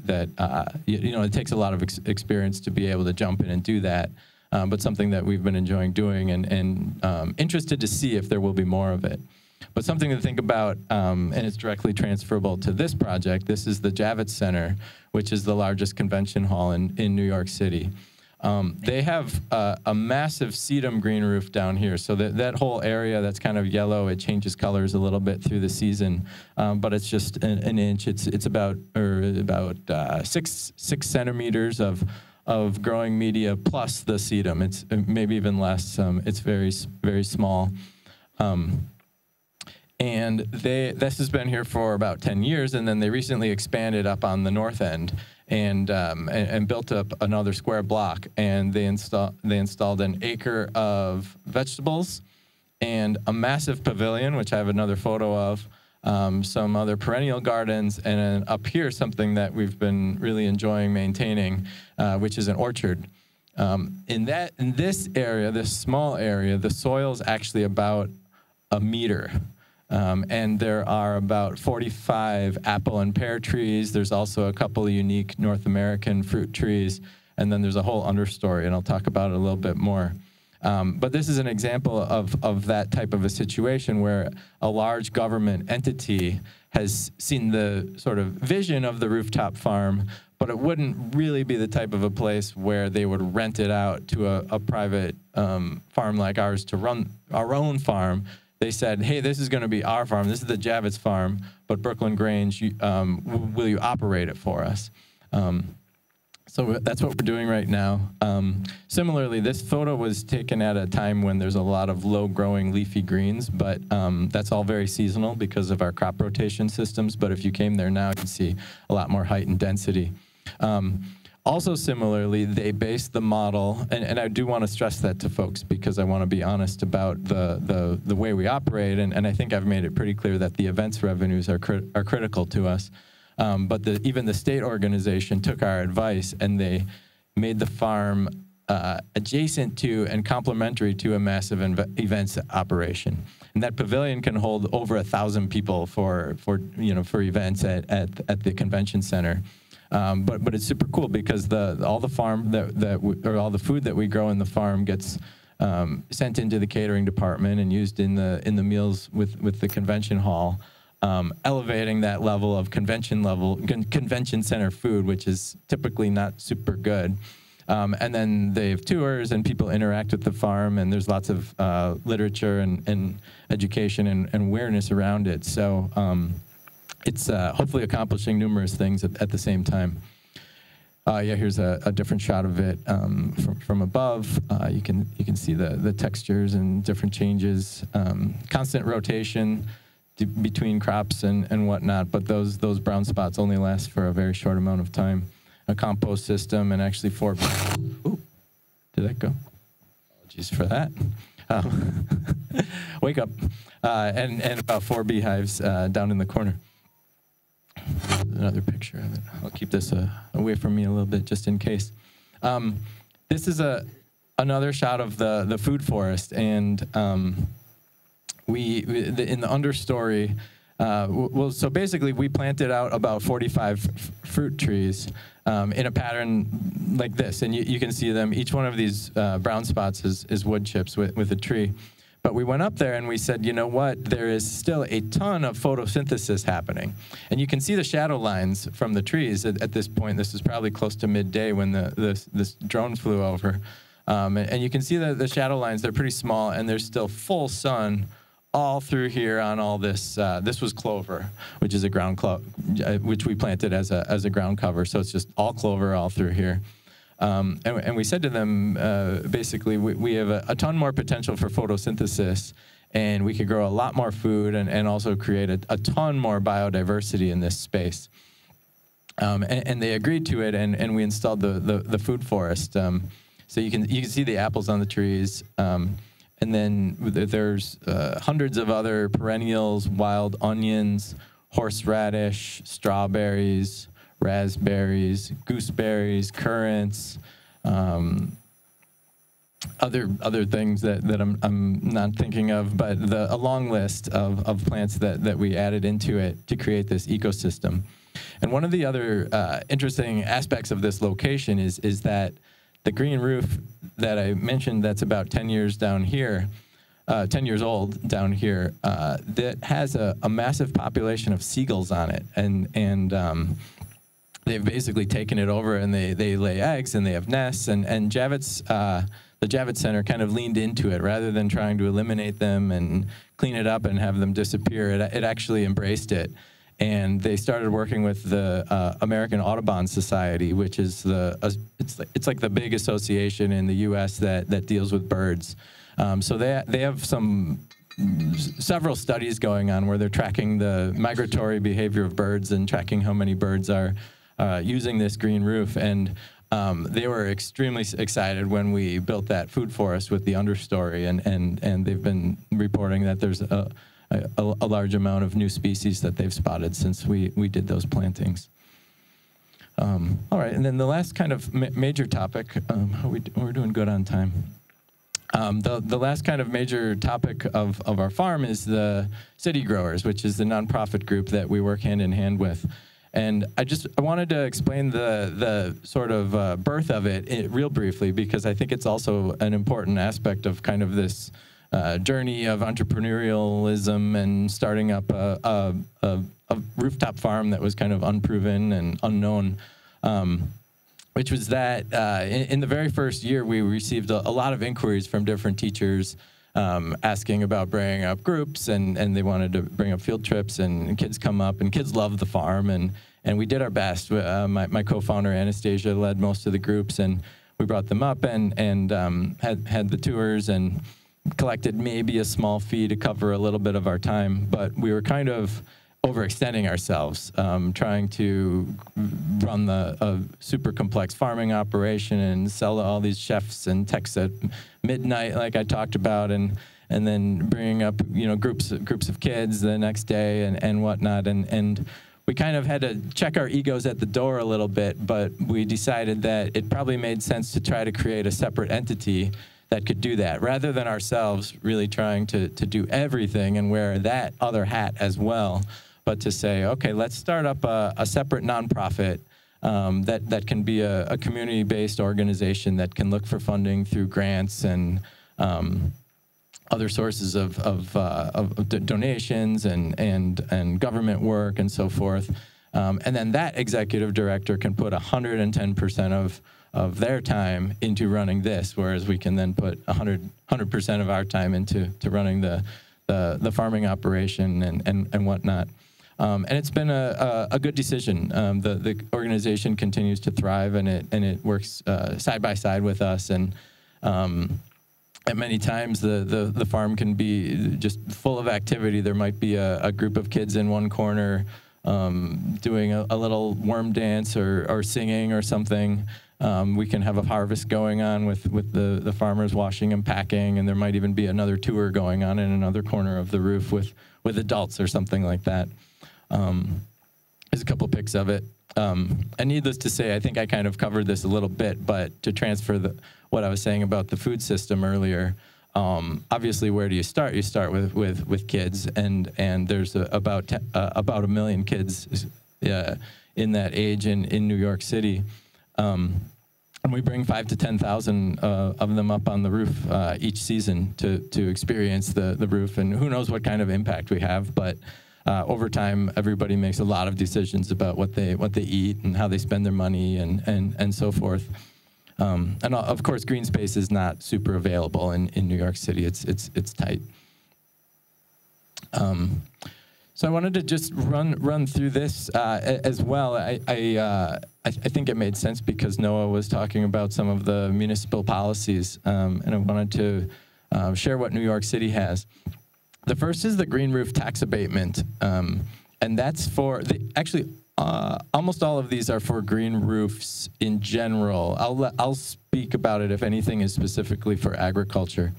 it takes a lot of experience to be able to jump in and do that. But something that we've been enjoying doing and interested to see if there will be more of it. But something to think about, and it's directly transferable to this project. This is the Javits Center, which is the largest convention hall in New York City. They have a massive sedum green roof down here. So that whole area that's kind of yellow, it changes colors a little bit through the season, but it's just an inch. It's about 6 centimeters of growing media plus the sedum. It's maybe even less. It's very, very small. And this has been here for about 10 years, and then they recently expanded up on the north end and built up another square block. And they installed an acre of vegetables and a massive pavilion, which I have another photo of, some other perennial gardens, and then up here something that we've been really enjoying maintaining, which is an orchard. In this area, this small area, the soil's actually about a meter. And there are about 45 apple and pear trees. There's also a couple of unique North American fruit trees. And then there's a whole understory, and I'll talk about it a little bit more. But this is an example of that type of a situation where a large government entity has seen the sort of vision of the rooftop farm, but it wouldn't really be the type of a place where they would rent it out to a private farm like ours to run our own farm. They said, hey, this is going to be our farm. This is the Javits farm, but Brooklyn Grange, will you operate it for us? So that's what we're doing right now. Similarly, this photo was taken at a time when there's a lot of low-growing leafy greens, but that's all very seasonal because of our crop rotation systems. But if you came there now, you'd see a lot more height and density. Also, similarly, they based the model, and I do want to stress that to folks because I want to be honest about the way we operate, and I think I've made it pretty clear that the events revenues are critical to us. But even the state organization took our advice, and they made the farm adjacent to and complementary to a massive events operation. And that pavilion can hold over 1,000 people for events at the convention center. But it's super cool because all the farm all the food that we grow in the farm gets sent into the catering department and used in the meals with the convention hall, elevating that level of convention center food, which is typically not super good. And then they have tours and people interact with the farm, and there's lots of literature and education and awareness around it. So. It's hopefully accomplishing numerous things at the same time. Yeah, here's a different shot of it from above. You can see the textures and different changes. Constant rotation between crops and whatnot, but those brown spots only last for a very short amount of time. A compost system and actually 4. Ooh, did that go? Apologies for that. Wake up. And about 4 beehives down in the corner. Another picture of it. I'll keep this away from me a little bit just in case. This is another shot of the food forest, and in the understory, so basically we planted out about 45 fruit trees in a pattern like this, and you can see them. Each one of these brown spots is wood chips with a tree. But we went up there and we said, you know what, there is still a ton of photosynthesis happening. And you can see the shadow lines from the trees at this point. This is probably close to midday when this drone flew over. And you can see that the shadow lines, they're pretty small, and there's still full sun all through here on all this. This was clover, which is a which we planted as a ground cover. So it's just all clover all through here. And we said to them, basically, we have a ton more potential for photosynthesis, and we could grow a lot more food and also create a ton more biodiversity in this space. And they agreed to it, and we installed the food forest. So you can see the apples on the trees. And then there's hundreds of other perennials, wild onions, horseradish, strawberries, raspberries, gooseberries, currants, other things that I'm not thinking of, but a long list of plants that we added into it to create this ecosystem. And one of the other interesting aspects of this location is that the green roof that I mentioned, that's about 10 years down here, 10 years old down here, that has a massive population of seagulls on it. And they've basically taken it over, and they lay eggs, and they have nests. And Javits, the Javits Center kind of leaned into it. Rather than trying to eliminate them and clean it up and have them disappear, it actually embraced it. And they started working with the American Audubon Society, which is it's like the big association in the U.S. that deals with birds. So they have several studies going on where they're tracking the migratory behavior of birds and tracking how many birds are using this green roof. And they were extremely excited when we built that food forest with the understory, and they've been reporting that there's a large amount of new species that they've spotted since we did those plantings. All right, and then the last kind of major topic, we're doing good on time. The last kind of major topic of our farm is the City Growers, which is the nonprofit group that we work hand in hand with. And I wanted to explain the sort of birth of it real briefly, because I think it's also an important aspect of kind of this journey of entrepreneurialism and starting up a rooftop farm that was kind of unproven and unknown, which was that in the very first year, we received a lot of inquiries from different teachers asking about bringing up groups, and they wanted to bring up field trips, and kids come up, and kids love the farm, and we did our best. My co-founder, Anastasia, led most of the groups, and we brought them up and had the tours and collected maybe a small fee to cover a little bit of our time, but we were kind of overextending ourselves, trying to run a super complex farming operation and sell to all these chefs and texts at midnight, like I talked about, and then bringing up groups of kids the next day and whatnot, and we kind of had to check our egos at the door a little bit, but we decided that it probably made sense to try to create a separate entity that could do that, rather than ourselves really trying to do everything and wear that other hat as well, but to say, okay, let's start up a separate nonprofit that can be a community-based organization that can look for funding through grants and other sources of donations and government work and so forth. And then that executive director can put 110% of their time into running this, whereas we can then put 100% of our time into running the farming operation and whatnot. And it's been a good decision. The organization continues to thrive, and it works side by side with us. And at many times, the farm can be just full of activity. There might be a group of kids in one corner doing a little worm dance or singing or something. We can have a harvest going on with the farmers washing and packing, and there might even be another tour going on in another corner of the roof with adults or something like that. There's a couple pics of it. And needless to say, I think I kind of covered this a little bit, but to transfer what I was saying about the food system earlier, obviously, where do you start? You start with kids, and there's about 1 million kids in that age in New York City. And we bring 5,000 to 10,000 of them up on the roof each season to experience the roof, and who knows what kind of impact we have, but over time, everybody makes a lot of decisions about what they eat and how they spend their money and so forth. And of course, green space is not super available in New York City. It's tight. So I wanted to just run through this as well. I think it made sense because Noah was talking about some of the municipal policies, and I wanted to share what New York City has. The first is the green roof tax abatement, and that's for almost all of these are for green roofs in general. I'll speak about it if anything is specifically for agriculture.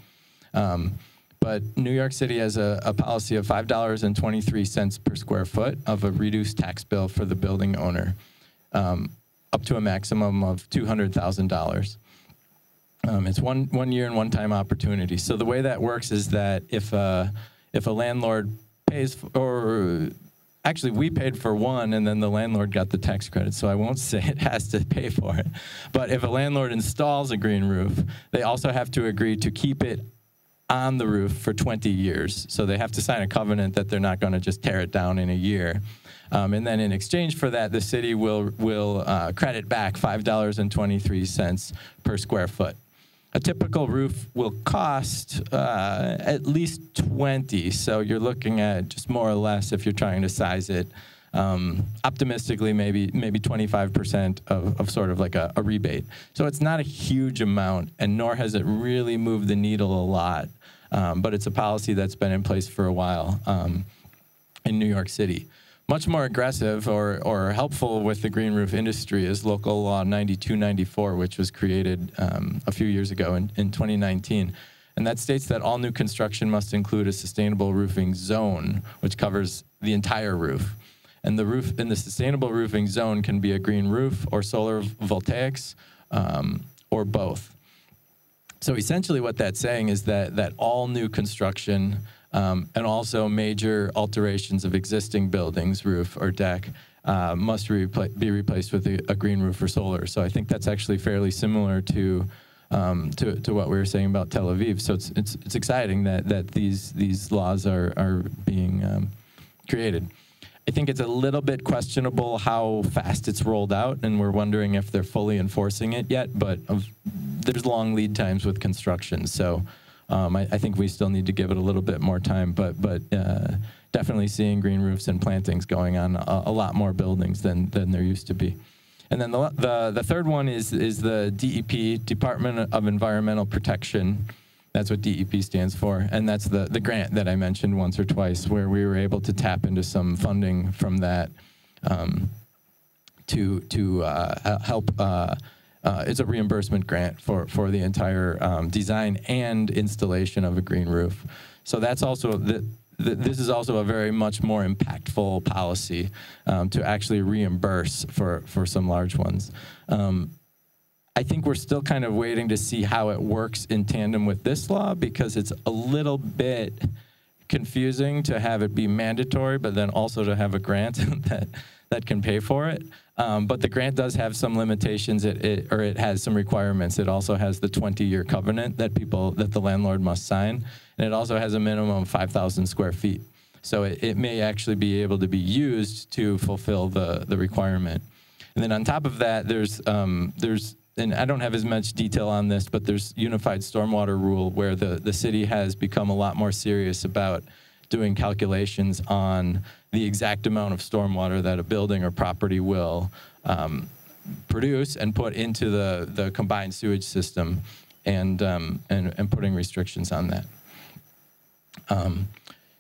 But New York City has a policy of $5.23 per square foot of a reduced tax bill for the building owner, up to a maximum of $200,000. It's one year and one-time opportunity. So the way that works is that if a landlord pays actually, we paid for one, and then the landlord got the tax credit, so I won't say it has to pay for it. But if a landlord installs a green roof, they also have to agree to keep it on the roof for 20 years. So they have to sign a covenant that they're not going to just tear it down in a year. And then in exchange for that, the city will credit back $5.23 per square foot. A typical roof will cost at least $20, so you're looking at just more or less, if you're trying to size it, optimistically maybe 25% of sort of like a rebate. So it's not a huge amount, and nor has it really moved the needle a lot, but it's a policy that's been in place for a while in New York City. Much more aggressive or helpful with the green roof industry is Local Law 9294, which was created a few years ago in 2019. And that states that all new construction must include a sustainable roofing zone, which covers the entire roof. And the roof in the sustainable roofing zone can be a green roof or solar voltaics or both. So essentially what that's saying is that all new construction and also major alterations of existing buildings, roof or deck, must be replaced with a green roof or solar. So I think that's actually fairly similar to what we were saying about Tel Aviv. So it's exciting that these laws are being created. I think it's a little bit questionable how fast it's rolled out, and we're wondering if they're fully enforcing it yet, but there's long lead times with construction. So I think we still need to give it a little bit more time, but definitely seeing green roofs and plantings going on a lot more buildings than there used to be. And then the third one is the DEP, Department of Environmental Protection. That's what DEP stands for, and that's the grant that I mentioned once or twice, where we were able to tap into some funding from that to help. It's a reimbursement grant for the entire design and installation of a green roof. So that's also this is also a very much more impactful policy to actually reimburse for some large ones. I think we're still kind of waiting to see how it works in tandem with this law, because it's a little bit confusing to have it be mandatory, but then also to have a grant that can pay for it. But the grant does have some limitations, it has some requirements. It also has the 20-year covenant that the landlord must sign, and it also has a minimum of 5,000 square feet. So it may actually be able to be used to fulfill the requirement. And then on top of that, there's and I don't have as much detail on this, but there's unified stormwater rule where the city has become a lot more serious about doing calculations on the exact amount of stormwater that a building or property will produce and put into the combined sewage system, and putting restrictions on that.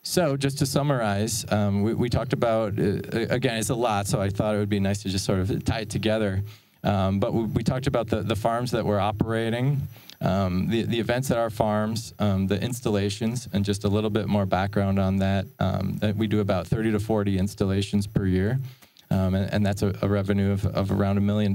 So just to summarize, we talked about, again, it's a lot, so I thought it would be nice to just sort of tie it together. But we talked about the farms that we're operating, the events at our farms, the installations, and just a little bit more background on that. That we do about 30 to 40 installations per year, and that's a revenue of around $1 million.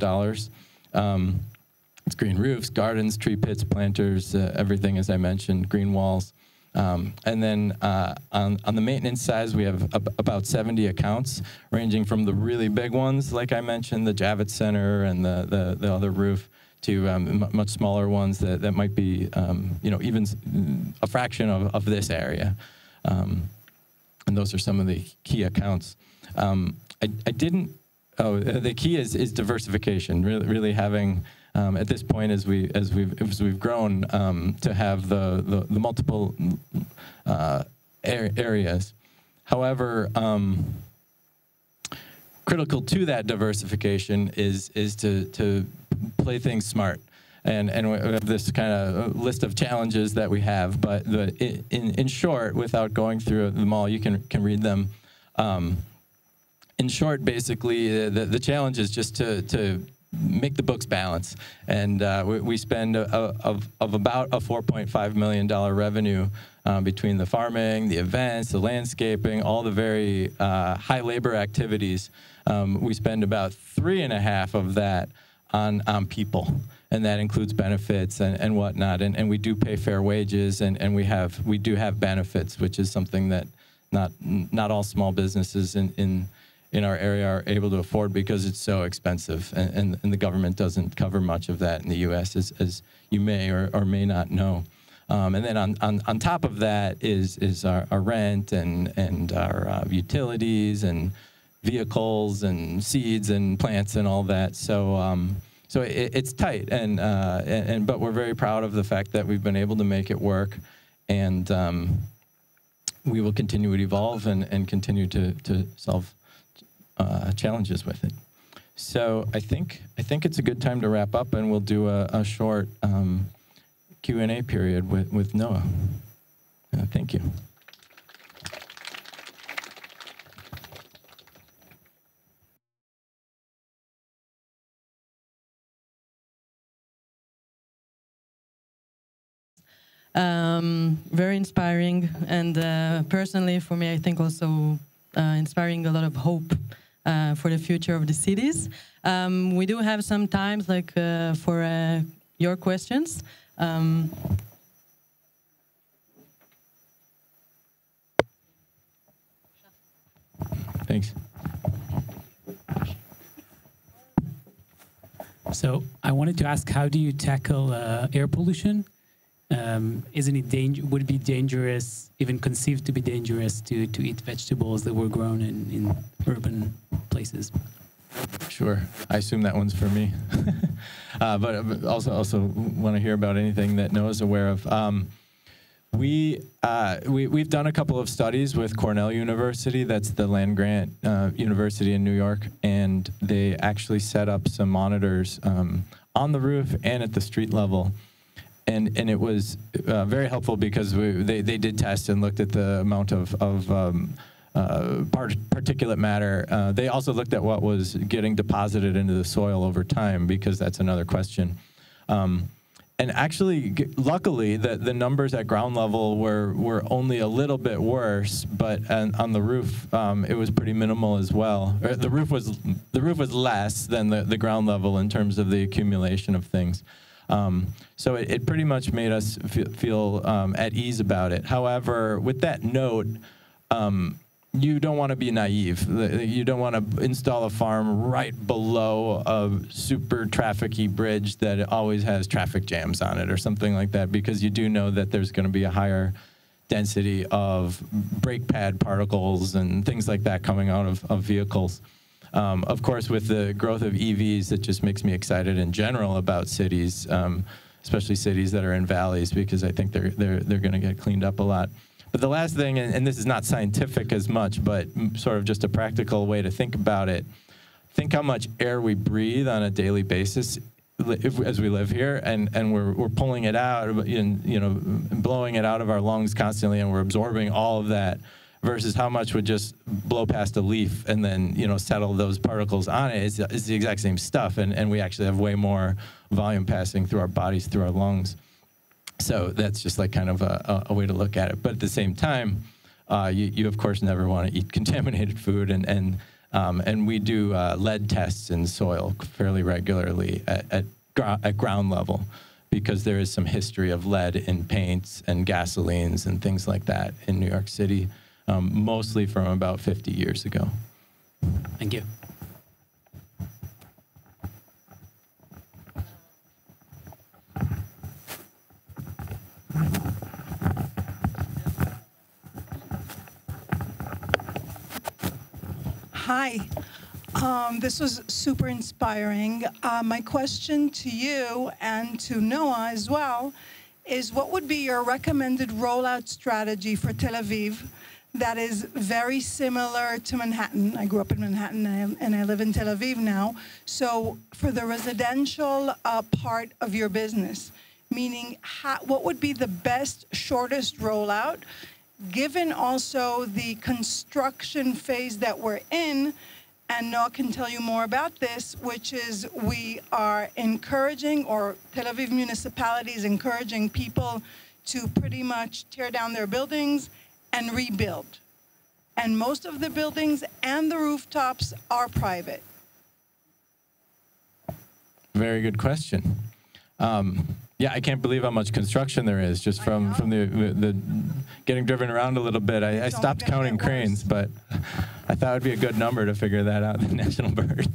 It's green roofs, gardens, tree pits, planters, everything, as I mentioned, green walls. And then on the maintenance side, we have about 70 accounts, ranging from the really big ones, like I mentioned, the Javits Center and the other roof, to much smaller ones that might be, even a fraction of this area. And those are some of the key accounts. The key is diversification, really having at this point, as we've grown to have the multiple areas. However, critical to that diversification is to play things smart. And we have this kind of list of challenges that we have, but in short, without going through them all, you can read them. In short, basically, the challenge is just to make the books balance. And we spend of about a $4.5 million revenue between the farming, the events, the landscaping, all the very high labor activities. We spend about 3.5 of that on people. And that includes benefits and whatnot. And we do pay fair wages, and we do have benefits, which is something that not all small businesses in our area are able to afford because it's so expensive, and the government doesn't cover much of that in the U.S., as you may or may not know. And then on top of that is our rent and our utilities and vehicles and seeds and plants and all that. So it's tight, but we're very proud of the fact that we've been able to make it work, and we will continue to evolve and continue to solve challenges with it. So I think it's a good time to wrap up, and we'll do a short Q&A period with Noah. Thank you. Very inspiring, and personally for me, I think also inspiring a lot of hope for the future of the cities. We do have some times like for your questions. Thanks. So I wanted to ask, how do you tackle air pollution? Isn't it would it be dangerous, even conceived to be dangerous, to eat vegetables that were grown in urban places? Sure. I assume that one's for me. But also want to hear about anything that Noah's aware of. We've done a couple of studies with Cornell University, that's the land-grant university in New York, and they actually set up some monitors on the roof and at the street level. And it was very helpful because they did test and looked at the amount of particulate matter. They also looked at what was getting deposited into the soil over time, because that's another question. And actually, luckily, the numbers at ground level were only a little bit worse, but on the roof, it was pretty minimal as well. The roof was less than the ground level in terms of the accumulation of things. So it pretty much made us feel at ease about it. However, with that note, you don't want to be naive. You don't want to install a farm right below a super traffic-y bridge that always has traffic jams on it or something like that, because you do know that there's going to be a higher density of brake pad particles and things like that coming out of vehicles. Of course, with the growth of EVs, it just makes me excited in general about cities, especially cities that are in valleys, because I think they're going to get cleaned up a lot. But the last thing, and this is not scientific as much, but sort of just a practical way to think about it, think how much air we breathe on a daily basis as we live here, and we're pulling it out, and blowing it out of our lungs constantly, and we're absorbing all of that, versus how much would just blow past a leaf and then settle those particles on it. It's the exact same stuff, and we actually have way more volume passing through our bodies, through our lungs. So that's just like kind of a way to look at it. But at the same time, you of course never want to eat contaminated food, and we do lead tests in soil fairly regularly at ground level, because there is some history of lead in paints and gasolines and things like that in New York City, mostly from about 50 years ago. Thank you. Hi. This was super inspiring. My question to you and to Noah as well is, what would be your recommended rollout strategy for Tel Aviv that is very similar to Manhattan? I grew up in Manhattan and I live in Tel Aviv now. So for the residential part of your business, meaning what would be the best, shortest rollout, given also the construction phase that we're in? And Noah can tell you more about this, which is we are encouraging, or Tel Aviv municipality is encouraging people to pretty much tear down their buildings and rebuild. And most of the buildings and the rooftops are private. Very good question. Yeah, I can't believe how much construction there is just from the getting driven around a little bit. I stopped counting cranes, but I thought it would be a good number to figure that out, the national bird.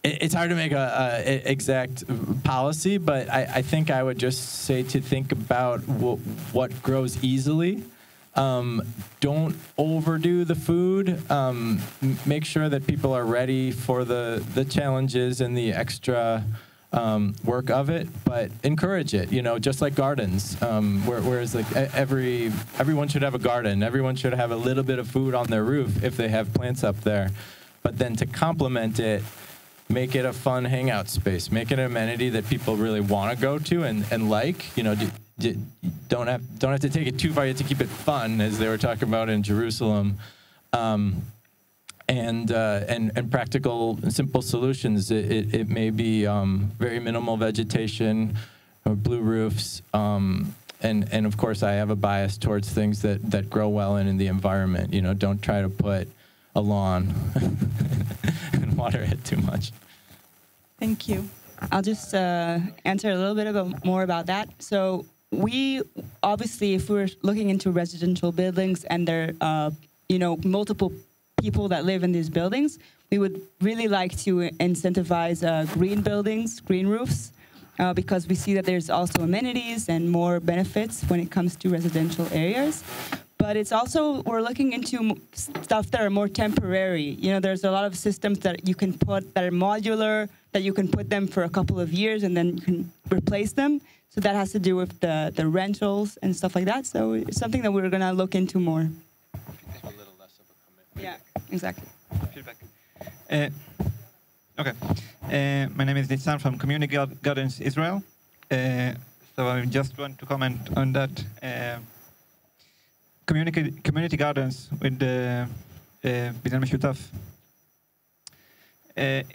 It's hard to make a exact policy, but I think I would just say to think about what grows easily. Don't overdo the food. Make sure that people are ready for the challenges and the extra work of it, but encourage it, just like gardens. Whereas like everyone should have a garden. Everyone should have a little bit of food on their roof if they have plants up there. But then to complement it, make it a fun hangout space. Make it an amenity that people really want to go to and like. Don't have to take it too far. You have to keep it fun, as they were talking about in Jerusalem, and practical and simple solutions. It may be very minimal vegetation, or blue roofs, and of course I have a bias towards things that grow well in the environment. Don't try to put a lawn and water it too much. Thank you. I'll just answer a little bit more about that. So we obviously, if we're looking into residential buildings and there are, multiple people that live in these buildings, we would really like to incentivize green buildings, green roofs, because we see that there's also amenities and more benefits when it comes to residential areas. But it's also, we're looking into stuff that are more temporary. There's a lot of systems that you can put that are modular, that you can put them for a couple of years and then you can replace them. So that has to do with the rentals and stuff like that. So it's something that we're going to look into more. A little less of a commitment. Yeah, exactly. Feedback. Okay. My name is ניתן from Community Gardens Israel. So I just want to comment on that. Community gardens with the בניין משותף.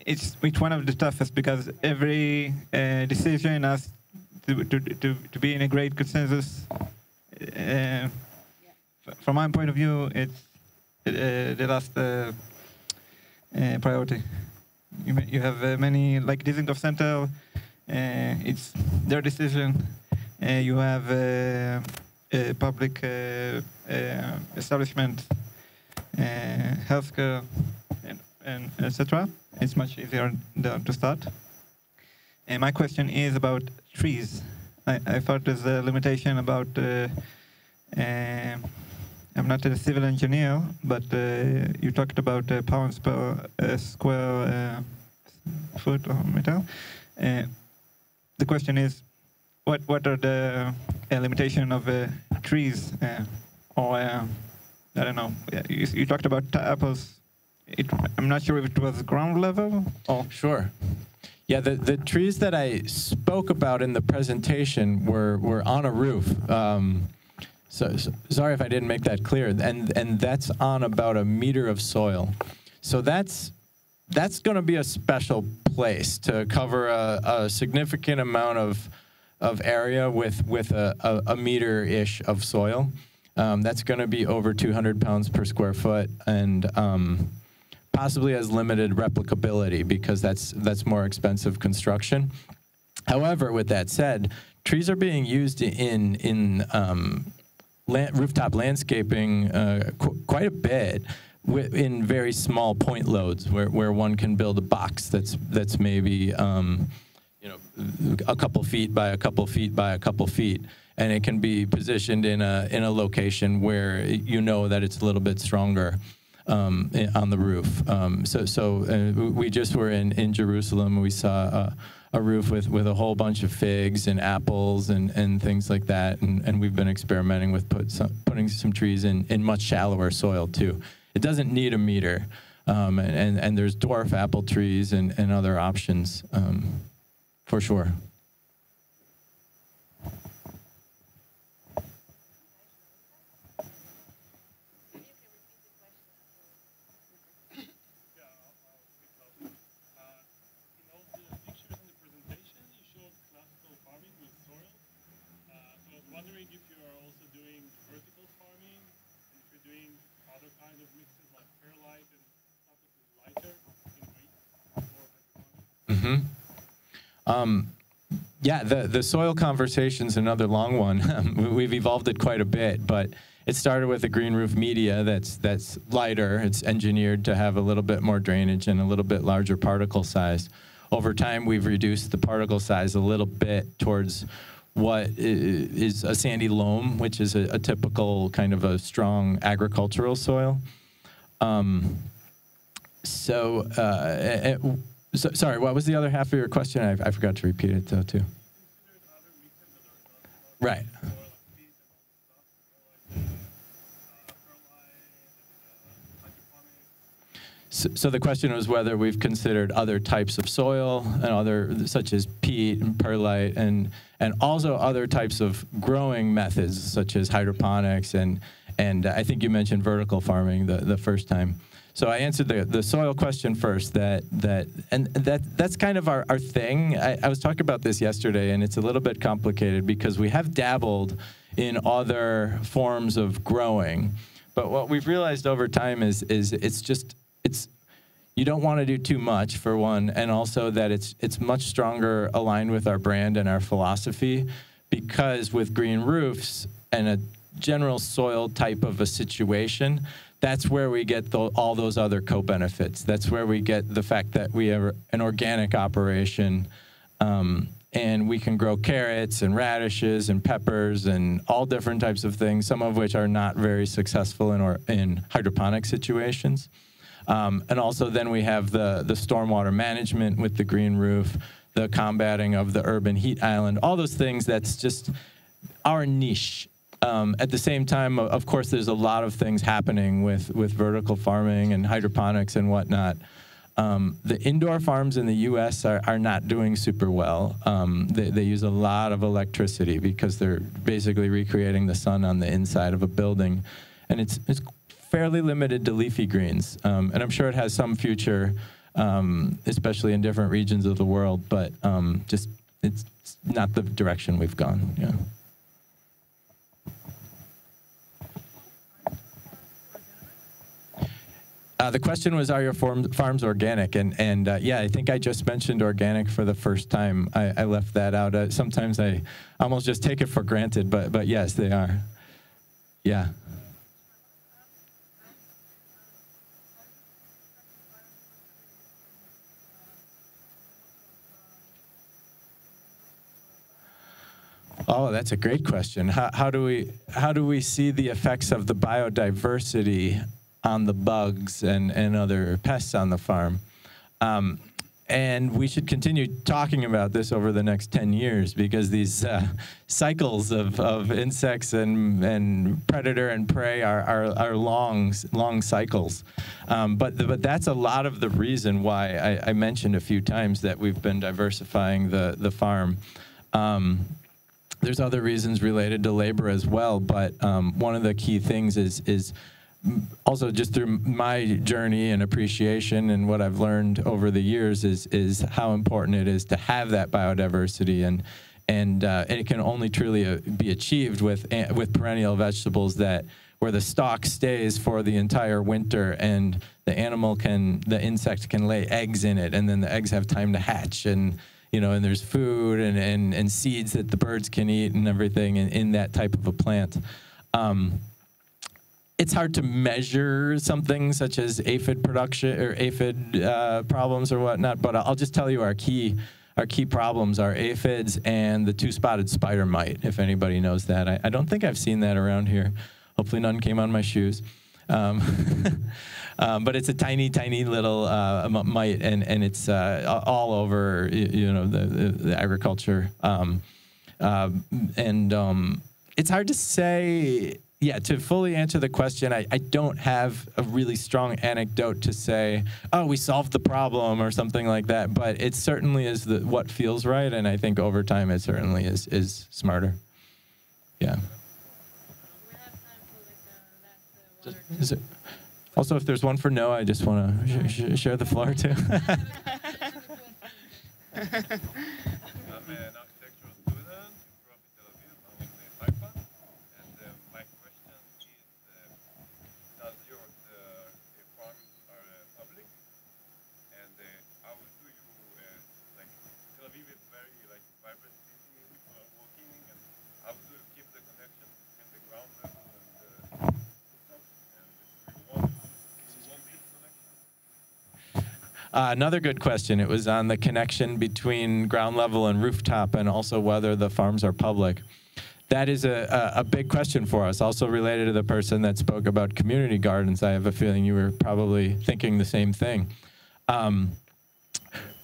It's one of the toughest because every decision has to be in a great consensus. From my point of view, it's the last priority. You have many, like Dizengoff Center, it's their decision. You have a public establishment, healthcare, and etc. It's much easier to start. And my question is about trees. I thought there's a limitation about. I'm not a civil engineer, but you talked about pounds per square foot or meter. The question is, what are the limitation of trees? Or I don't know. You talked about apples. I'm not sure if it was ground level. Oh, sure. Yeah, the trees that I spoke about in the presentation were on a roof. So sorry if I didn't make that clear. And that's on about a meter of soil. So that's going to be a special place to cover a significant amount of area with a meter-ish of soil. That's going to be over 200 pounds per square foot, and possibly has limited replicability because that's more expensive construction. However, with that said, trees are being used in rooftop landscaping quite a bit in very small point loads where one can build a box that's maybe a couple feet by a couple feet by a couple feet, and it can be positioned in a location where that it's a little bit stronger. on the roof. We just were in Jerusalem. We saw a roof with a whole bunch of figs and apples and things like that. And we've been experimenting with putting some trees in much shallower soil too. It doesn't need a meter. And there's dwarf apple trees and other options for sure. Yeah, the soil conversation's another long one. We've evolved it quite a bit, but it started with a green roof media that's lighter. It's engineered to have a little bit more drainage and a little bit larger particle size. Over time, we've reduced the particle size a little bit towards what is a sandy loam, which is a typical kind of a strong agricultural soil. Sorry, what was the other half of your question? I forgot to repeat it, though, too. Right. So the question was whether we've considered other types of soil and other, such as peat and perlite, and also other types of growing methods, such as hydroponics, and I think you mentioned vertical farming the first time. So I answered the soil question first. That's kind of our thing. I was talking about this yesterday, and it's a little bit complicated because we have dabbled in other forms of growing, but what we've realized over time is you don't want to do too much, for one, and also that it's much stronger aligned with our brand and our philosophy, because with green roofs and a general soil type of a situation, that's where we get all those other co-benefits. That's where we get the fact that we have an organic operation, and we can grow carrots and radishes and peppers and all different types of things, some of which are not very successful in hydroponic situations. And also then we have the stormwater management with the green roof, the combating of the urban heat island, all those things. That's just our niche. At the same time, of course, there's a lot of things happening with vertical farming and hydroponics and whatnot. The indoor farms in the U.S. are not doing super well. They use a lot of electricity because they're basically recreating the sun on the inside of a building. And it's fairly limited to leafy greens. And I'm sure it has some future, especially in different regions of the world, but just it's not the direction we've gone. Yeah. The question was, are your farms organic? And yeah, I think I just mentioned organic for the first time. I left that out. Sometimes I almost just take it for granted, but yes, they are. Yeah. Oh, that's a great question. How do we see the effects of the biodiversity on the bugs and other pests on the farm? And we should continue talking about this over the next 10 years, because these cycles of insects and predator and prey are long cycles. But that's a lot of the reason why I mentioned a few times that we've been diversifying the farm. There's other reasons related to labor as well, but one of the key things is also just through my journey and appreciation and what I've learned over the years is how important it is to have that biodiversity, and it can only truly be achieved with perennial vegetables where the stalk stays for the entire winter, and the insect can lay eggs in it, and then the eggs have time to hatch, and there's food and seeds that the birds can eat and everything in that type of a plant. It's hard to measure something such as aphid production or aphid problems or whatnot, but I'll just tell you our key problems are aphids and the two-spotted spider mite, if anybody knows that. I don't think I've seen that around here. Hopefully none came on my shoes. But it's a tiny, tiny little mite, and it's all over, the agriculture. It's hard to say. Yeah, to fully answer the question, I don't have a really strong anecdote to say, oh, we solved the problem or something like that. But it certainly is what feels right, and I think over time it certainly is smarter. Yeah. We have time for last water. Also, if there's one for no, I just want to share the floor too. Another good question. It was on the connection between ground level and rooftop, and also whether the farms are public. That is a big question for us, also related to the person that spoke about community gardens. I have a feeling you were probably thinking the same thing.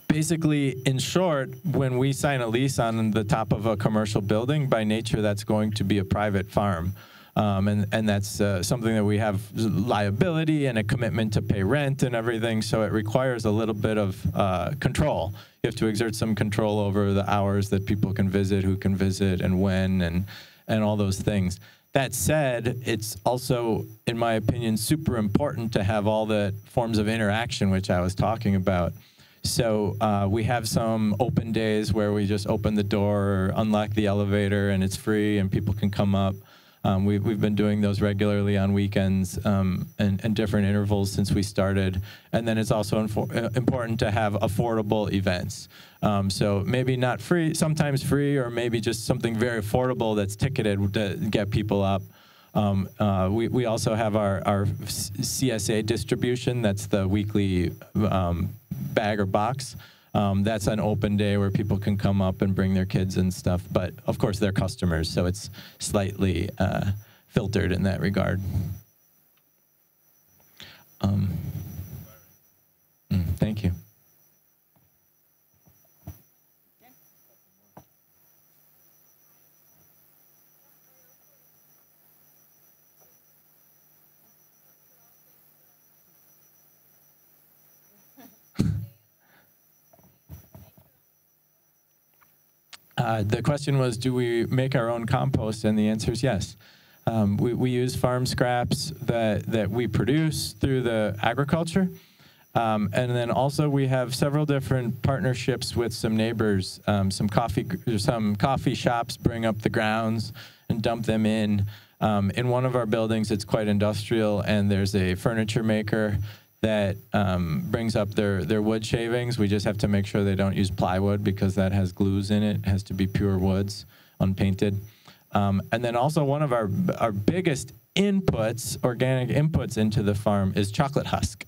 Basically, in short, when we sign a lease on the top of a commercial building, by nature, that's going to be a private farm. And that's something that we have liability and a commitment to pay rent and everything, so it requires a little bit of control. You have to exert some control over the hours that people can visit, who can visit, and when, and all those things. That said, it's also, in my opinion, super important to have all the forms of interaction which I was talking about. So we have some open days where we just open the door or unlock the elevator and it's free and people can come up. We've been doing those regularly on weekends and different intervals since we started. And then it's also important to have affordable events. So maybe not free, sometimes free, or maybe just something very affordable that's ticketed to get people up. We also have our CSA distribution. That's the weekly bag or box. That's an open day where people can come up and bring their kids and stuff. But, of course, they're customers, so it's slightly filtered in that regard. Thank you. The question was, do we make our own compost? And the answer is yes. We use farm scraps that we produce through the agriculture. And then also we have several different partnerships with some neighbors. Some coffee shops bring up the grounds and dump them in. In one of our buildings, it's quite industrial, and there's a furniture maker that brings up their wood shavings. We just have to make sure they don't use plywood because that has glues in it. It has to be pure woods, unpainted. And then also one of our biggest inputs, organic inputs into the farm, is chocolate husk.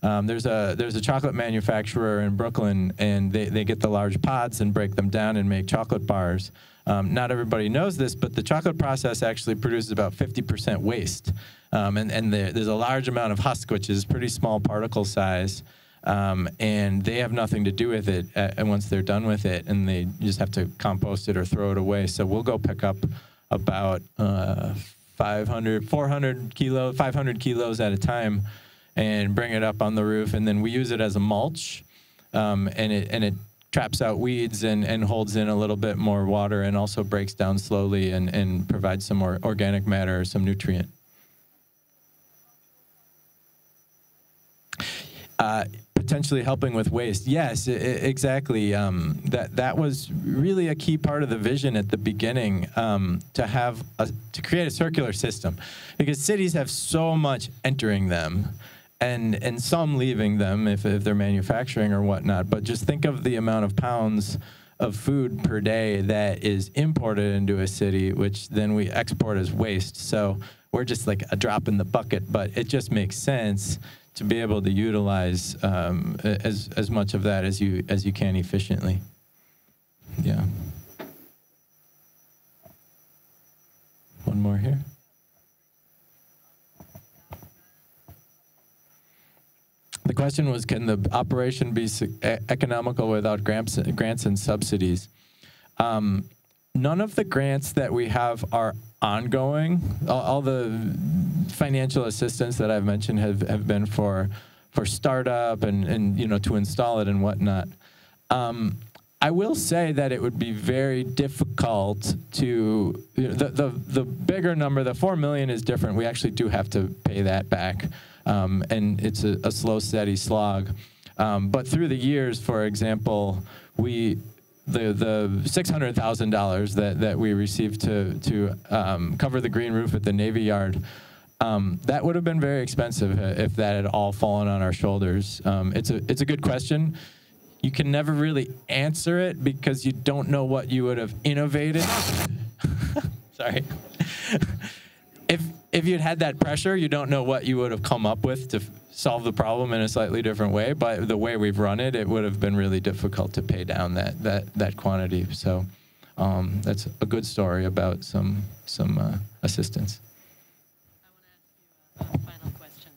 There's a chocolate manufacturer in Brooklyn, and they get the large pods and break them down and make chocolate bars. Not everybody knows this, but the chocolate process actually produces about 50% waste. And there's a large amount of husk, which is pretty small particle size, and they have nothing to do with it and once they're done with it, and they just have to compost it or throw it away. So we'll go pick up about 500 kilos at a time and bring it up on the roof, and then we use it as a mulch, and it traps out weeds and holds in a little bit more water and also breaks down slowly and provides some more organic matter or some nutrient. Potentially helping with waste. Yes, exactly. That was really a key part of the vision at the beginning, to create a circular system, because cities have so much entering them and some leaving them if they're manufacturing or whatnot. But just think of the amount of pounds of food per day that is imported into a city, which then we export as waste. So we're just like a drop in the bucket, but it just makes sense to be able to utilize as much of that as you can efficiently. Yeah. One more here. question was, can the operation be economical without grants and subsidies? None of the grants that we have are ongoing. All the financial assistance that I've mentioned have been for startup and you know, to install it and whatnot. I will say that it would be very difficult to, the bigger number, the 4 million is different. We actually do have to pay that back. And it's a slow, steady slog. But through the years, for example, the $600,000 that we received to cover the green roof at the Navy Yard, that would have been very expensive if that had all fallen on our shoulders. It's a good question. You can never really answer it because you don't know what you would have innovated. Sorry. If you'd had that pressure, you don't know what you would have come up with to solve the problem in a slightly different way. But the way we've run it, it would have been really difficult to pay down that quantity. So that's a good story about some assistance. I want to ask you a final question.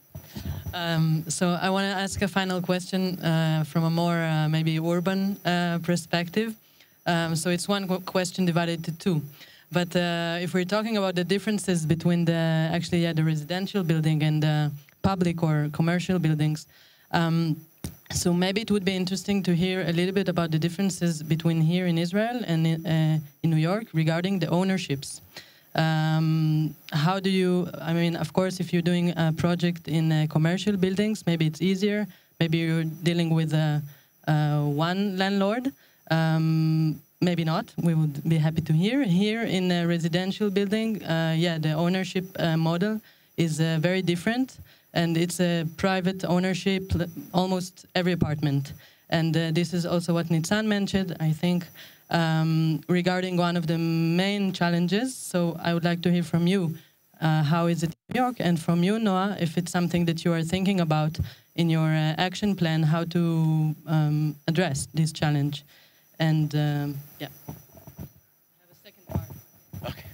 So I want to ask a final question from a more maybe urban perspective. So it's one question divided to two. But if we're talking about the differences between the residential building and the public or commercial buildings, so maybe it would be interesting to hear a little bit about the differences between here in Israel and in New York regarding the ownerships. How do you, I mean, of course, if you're doing a project in commercial buildings, maybe it's easier. Maybe you're dealing with one landlord. Maybe not. We would be happy to hear. Here in a residential building, the ownership model is very different. And it's a private ownership, almost every apartment. And this is also what ניתן mentioned, I think, regarding one of the main challenges. So I would like to hear from you, how is it in New York? And from you, Noah, if it's something that you are thinking about in your action plan, how to address this challenge. And I have a second part. Okay.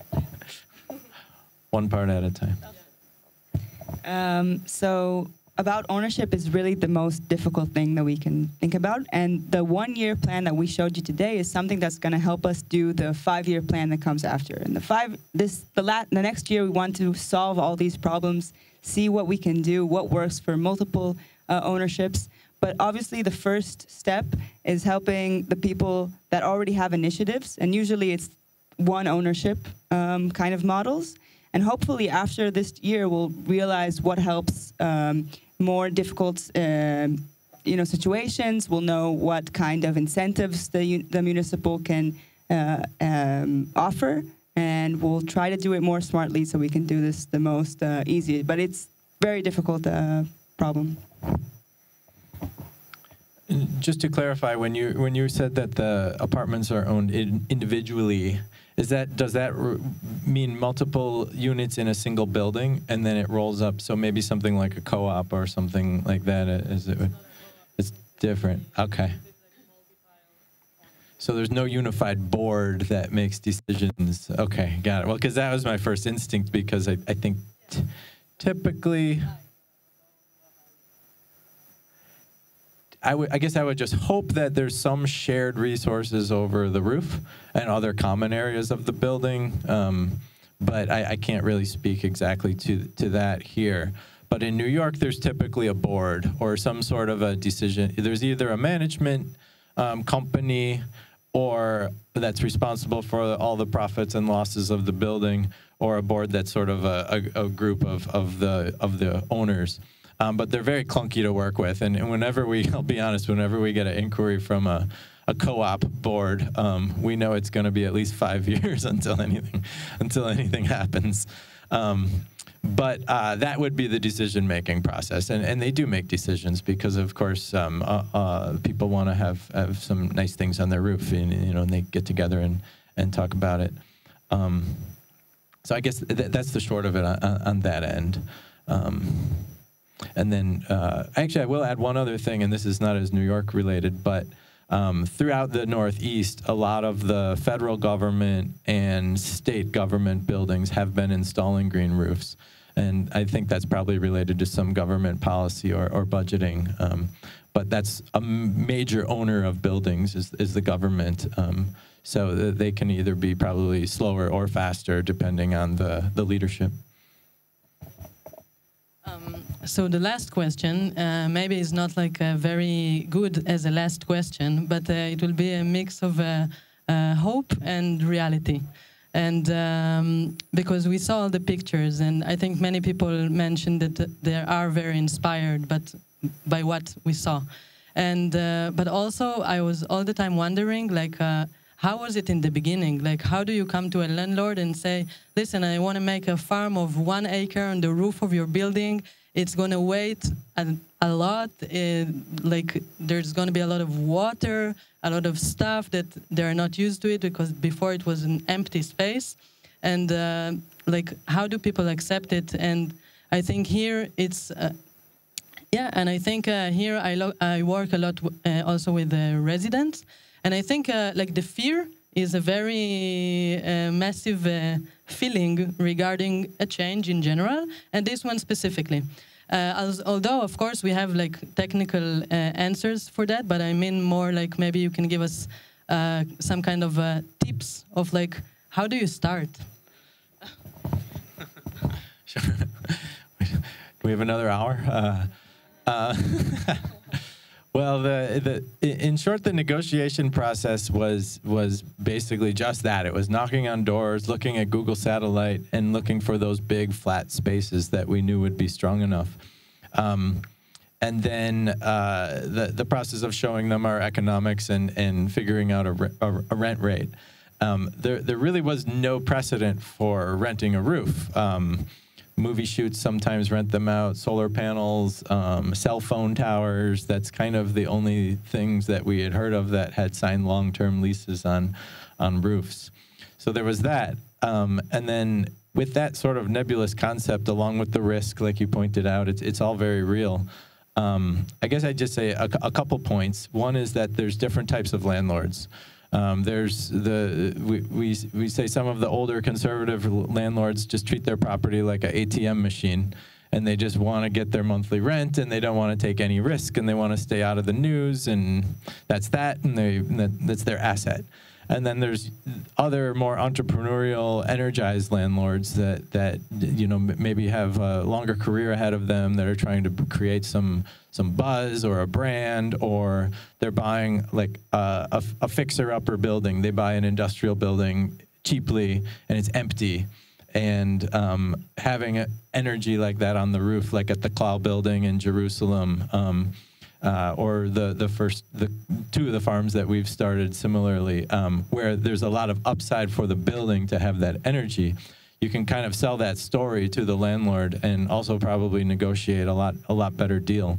One part at a time. So about ownership is really the most difficult thing that we can think about. And the 1-year plan that we showed you today is something that's going to help us do the 5-year plan that comes after. And the next year, we want to solve all these problems, see what we can do, what works for multiple ownerships. But obviously, the first step is helping the people that already have initiatives. And usually it's one ownership kind of models. And hopefully after this year, we'll realize what helps more difficult situations. We'll know what kind of incentives the municipal can offer. And we'll try to do it more smartly so we can do this the most easy. But it's very difficult problem. Just to clarify, when you said that the apartments are owned individually, does that mean multiple units in a single building and then it rolls up? So maybe something like a co-op or something like that. It's different. Okay. So there's no unified board that makes decisions. Okay, got it. Well, because that was my first instinct, because I think typically. I guess I would just hope that there's some shared resources over the roof and other common areas of the building, but I can't really speak exactly to that here. But in New York, there's typically a board or some sort of a decision. There's either a management company or that's responsible for all the profits and losses of the building, or a board that's sort of a group of the owners. But they're very clunky to work with, and whenever I'll be honest, whenever we get an inquiry from a co-op board, we know it's going to be at least 5 years until anything happens. But that would be the decision-making process, and they do make decisions because, of course, people want to have some nice things on their roof, and they get together and talk about it. So I guess that's the short of it on that end. And then, actually, I will add one other thing, and this is not as New York related, but throughout the Northeast, a lot of the federal government and state government buildings have been installing green roofs. And I think that's probably related to some government policy or budgeting. But that's a major owner of buildings is the government. So they can either be probably slower or faster depending on the leadership. So the last question maybe is not like very good as a last question, but it will be a mix of hope and reality. And because we saw the pictures, and I think many people mentioned that they are very inspired by what we saw. And but also I was all the time wondering, like, how was it in the beginning? Like, how do you come to a landlord and say, listen, I want to make a farm of 1 acre on the roof of your building. It's going to wait a lot. Like, there's going to be a lot of water, a lot of stuff that they're not used to it because before it was an empty space. And like, how do people accept it? And I think here it's, yeah, and I think here I work a lot also with the residents. And I think like the fear is a very massive feeling regarding a change in general, and this one specifically. Although, of course, we have like technical answers for that, but I mean more like maybe you can give us some kind of tips of like, how do you start? Sure. Do we have another hour? Well, in short, the negotiation process was basically just that. It was knocking on doors, looking at Google Satellite, and looking for those big flat spaces that we knew would be strong enough. And then the process of showing them our economics and figuring out a rent rate. There really was no precedent for renting a roof. Movie shoots sometimes rent them out, solar panels, cell phone towers. That's kind of the only things that we had heard of that had signed long-term leases on roofs. So there was that. And then with that sort of nebulous concept, along with the risk, like you pointed out, it's all very real. I guess I'd just say a couple points. One is that there's different types of landlords. There's we say some of the older conservative landlords just treat their property like an ATM machine, and they just want to get their monthly rent, and they don't want to take any risk, and they want to stay out of the news, and that's that, and that's their asset. And then there's other more entrepreneurial, energized landlords that you know maybe have a longer career ahead of them, that are trying to create some buzz or a brand, or they're buying like a fixer-upper building. They buy an industrial building cheaply and it's empty. And having energy like that on the roof, like at the Clow building in Jerusalem, or the two of the farms that we've started similarly, where there's a lot of upside for the building to have that energy. You can kind of sell that story to the landlord and also probably negotiate a lot better deal.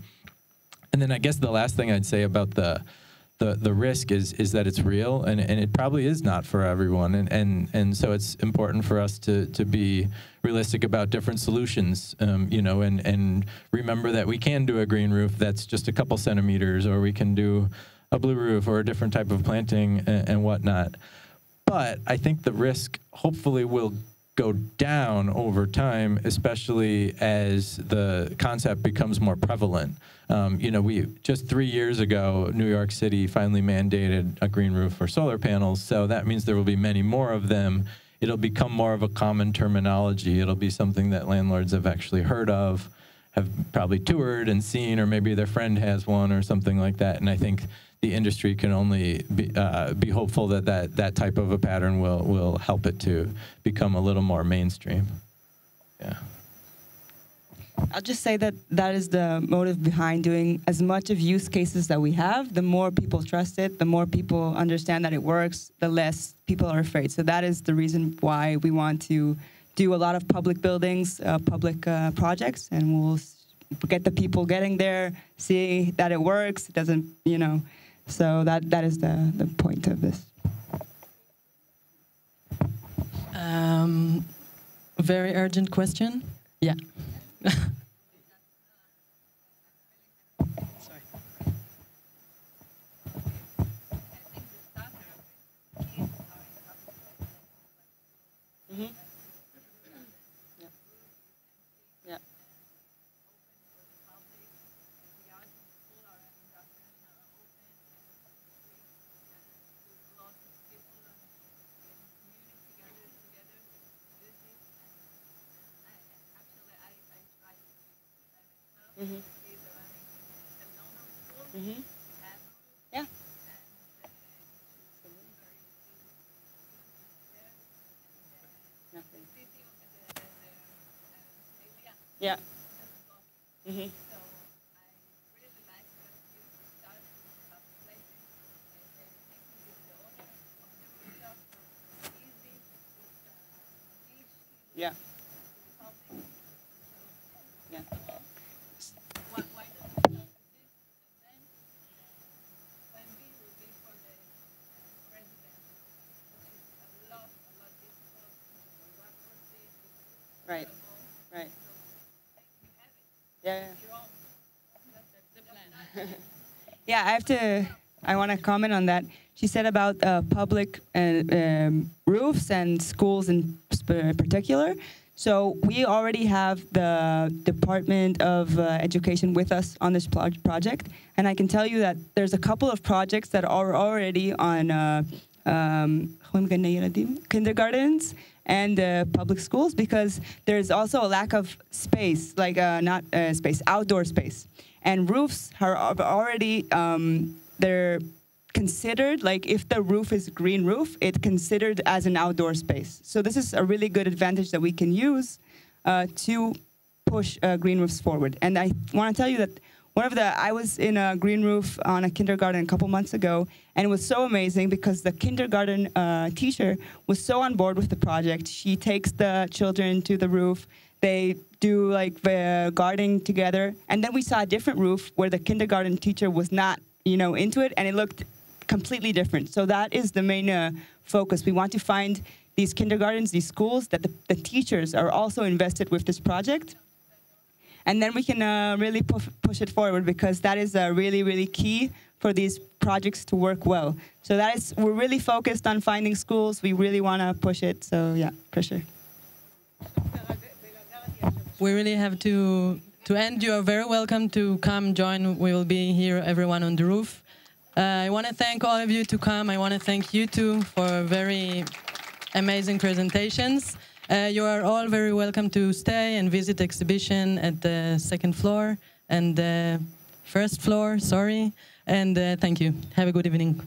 And then I guess the last thing I'd say about the risk is that it's real, and it probably is not for everyone. And so it's important for us to be realistic about different solutions, you know, and remember that we can do a green roof that's just a couple centimeters, or we can do a blue roof or a different type of planting and whatnot. But I think the risk hopefully will go down over time, especially as the concept becomes more prevalent. You know, just 3 years ago, New York City finally mandated a green roof for solar panels, so that means there will be many more of them. It'll become more of a common terminology. It'll be something that landlords have actually heard of, have probably toured and seen, or maybe their friend has one or something like that. And I think the industry can only be hopeful that type of a pattern will help it to become a little more mainstream. Yeah. I'll just say that is the motive behind doing as much of use cases that we have. The more people trust it, the more people understand that it works, the less people are afraid. So that is the reason why we want to do a lot of public buildings, public projects, and we'll get the people getting there, see that it works. It doesn't, you know. So that is the point of this. Very urgent question. Yeah. Sorry. Mm-hmm. Mm-hmm. Yeah. Nothing. Yeah. Mm-hmm. Yeah. Yeah. Right. Right. Yeah. Yeah, I want to comment on that. She said about public roofs and schools in particular. So we already have the Department of Education with us on this project. And I can tell you that there's a couple of projects that are already on kindergartens and public schools, because there's also a lack of space, like not space, outdoor space. And roofs are already, they're considered, like if the roof is green roof, it's considered as an outdoor space. So this is a really good advantage that we can use to push green roofs forward. And I want to tell you that I was in a green roof on a kindergarten a couple months ago, and it was so amazing because the kindergarten teacher was so on board with the project. She takes the children to the roof. They do like the gardening together. And then we saw a different roof where the kindergarten teacher was not, into it, and it looked completely different. So that is the main focus. We want to find these kindergartens, these schools, that the teachers are also invested with this project. And then we can really push it forward, because that is really, really key for these projects to work well. So we're really focused on finding schools. We really want to push it. So yeah, for sure. We really have to end. You are very welcome to come join. We will be here, everyone on the roof. I want to thank all of you to come. I want to thank you two for very amazing presentations. You are all very welcome to stay and visit the exhibition at the second floor and the first floor, sorry. And thank you. Have a good evening.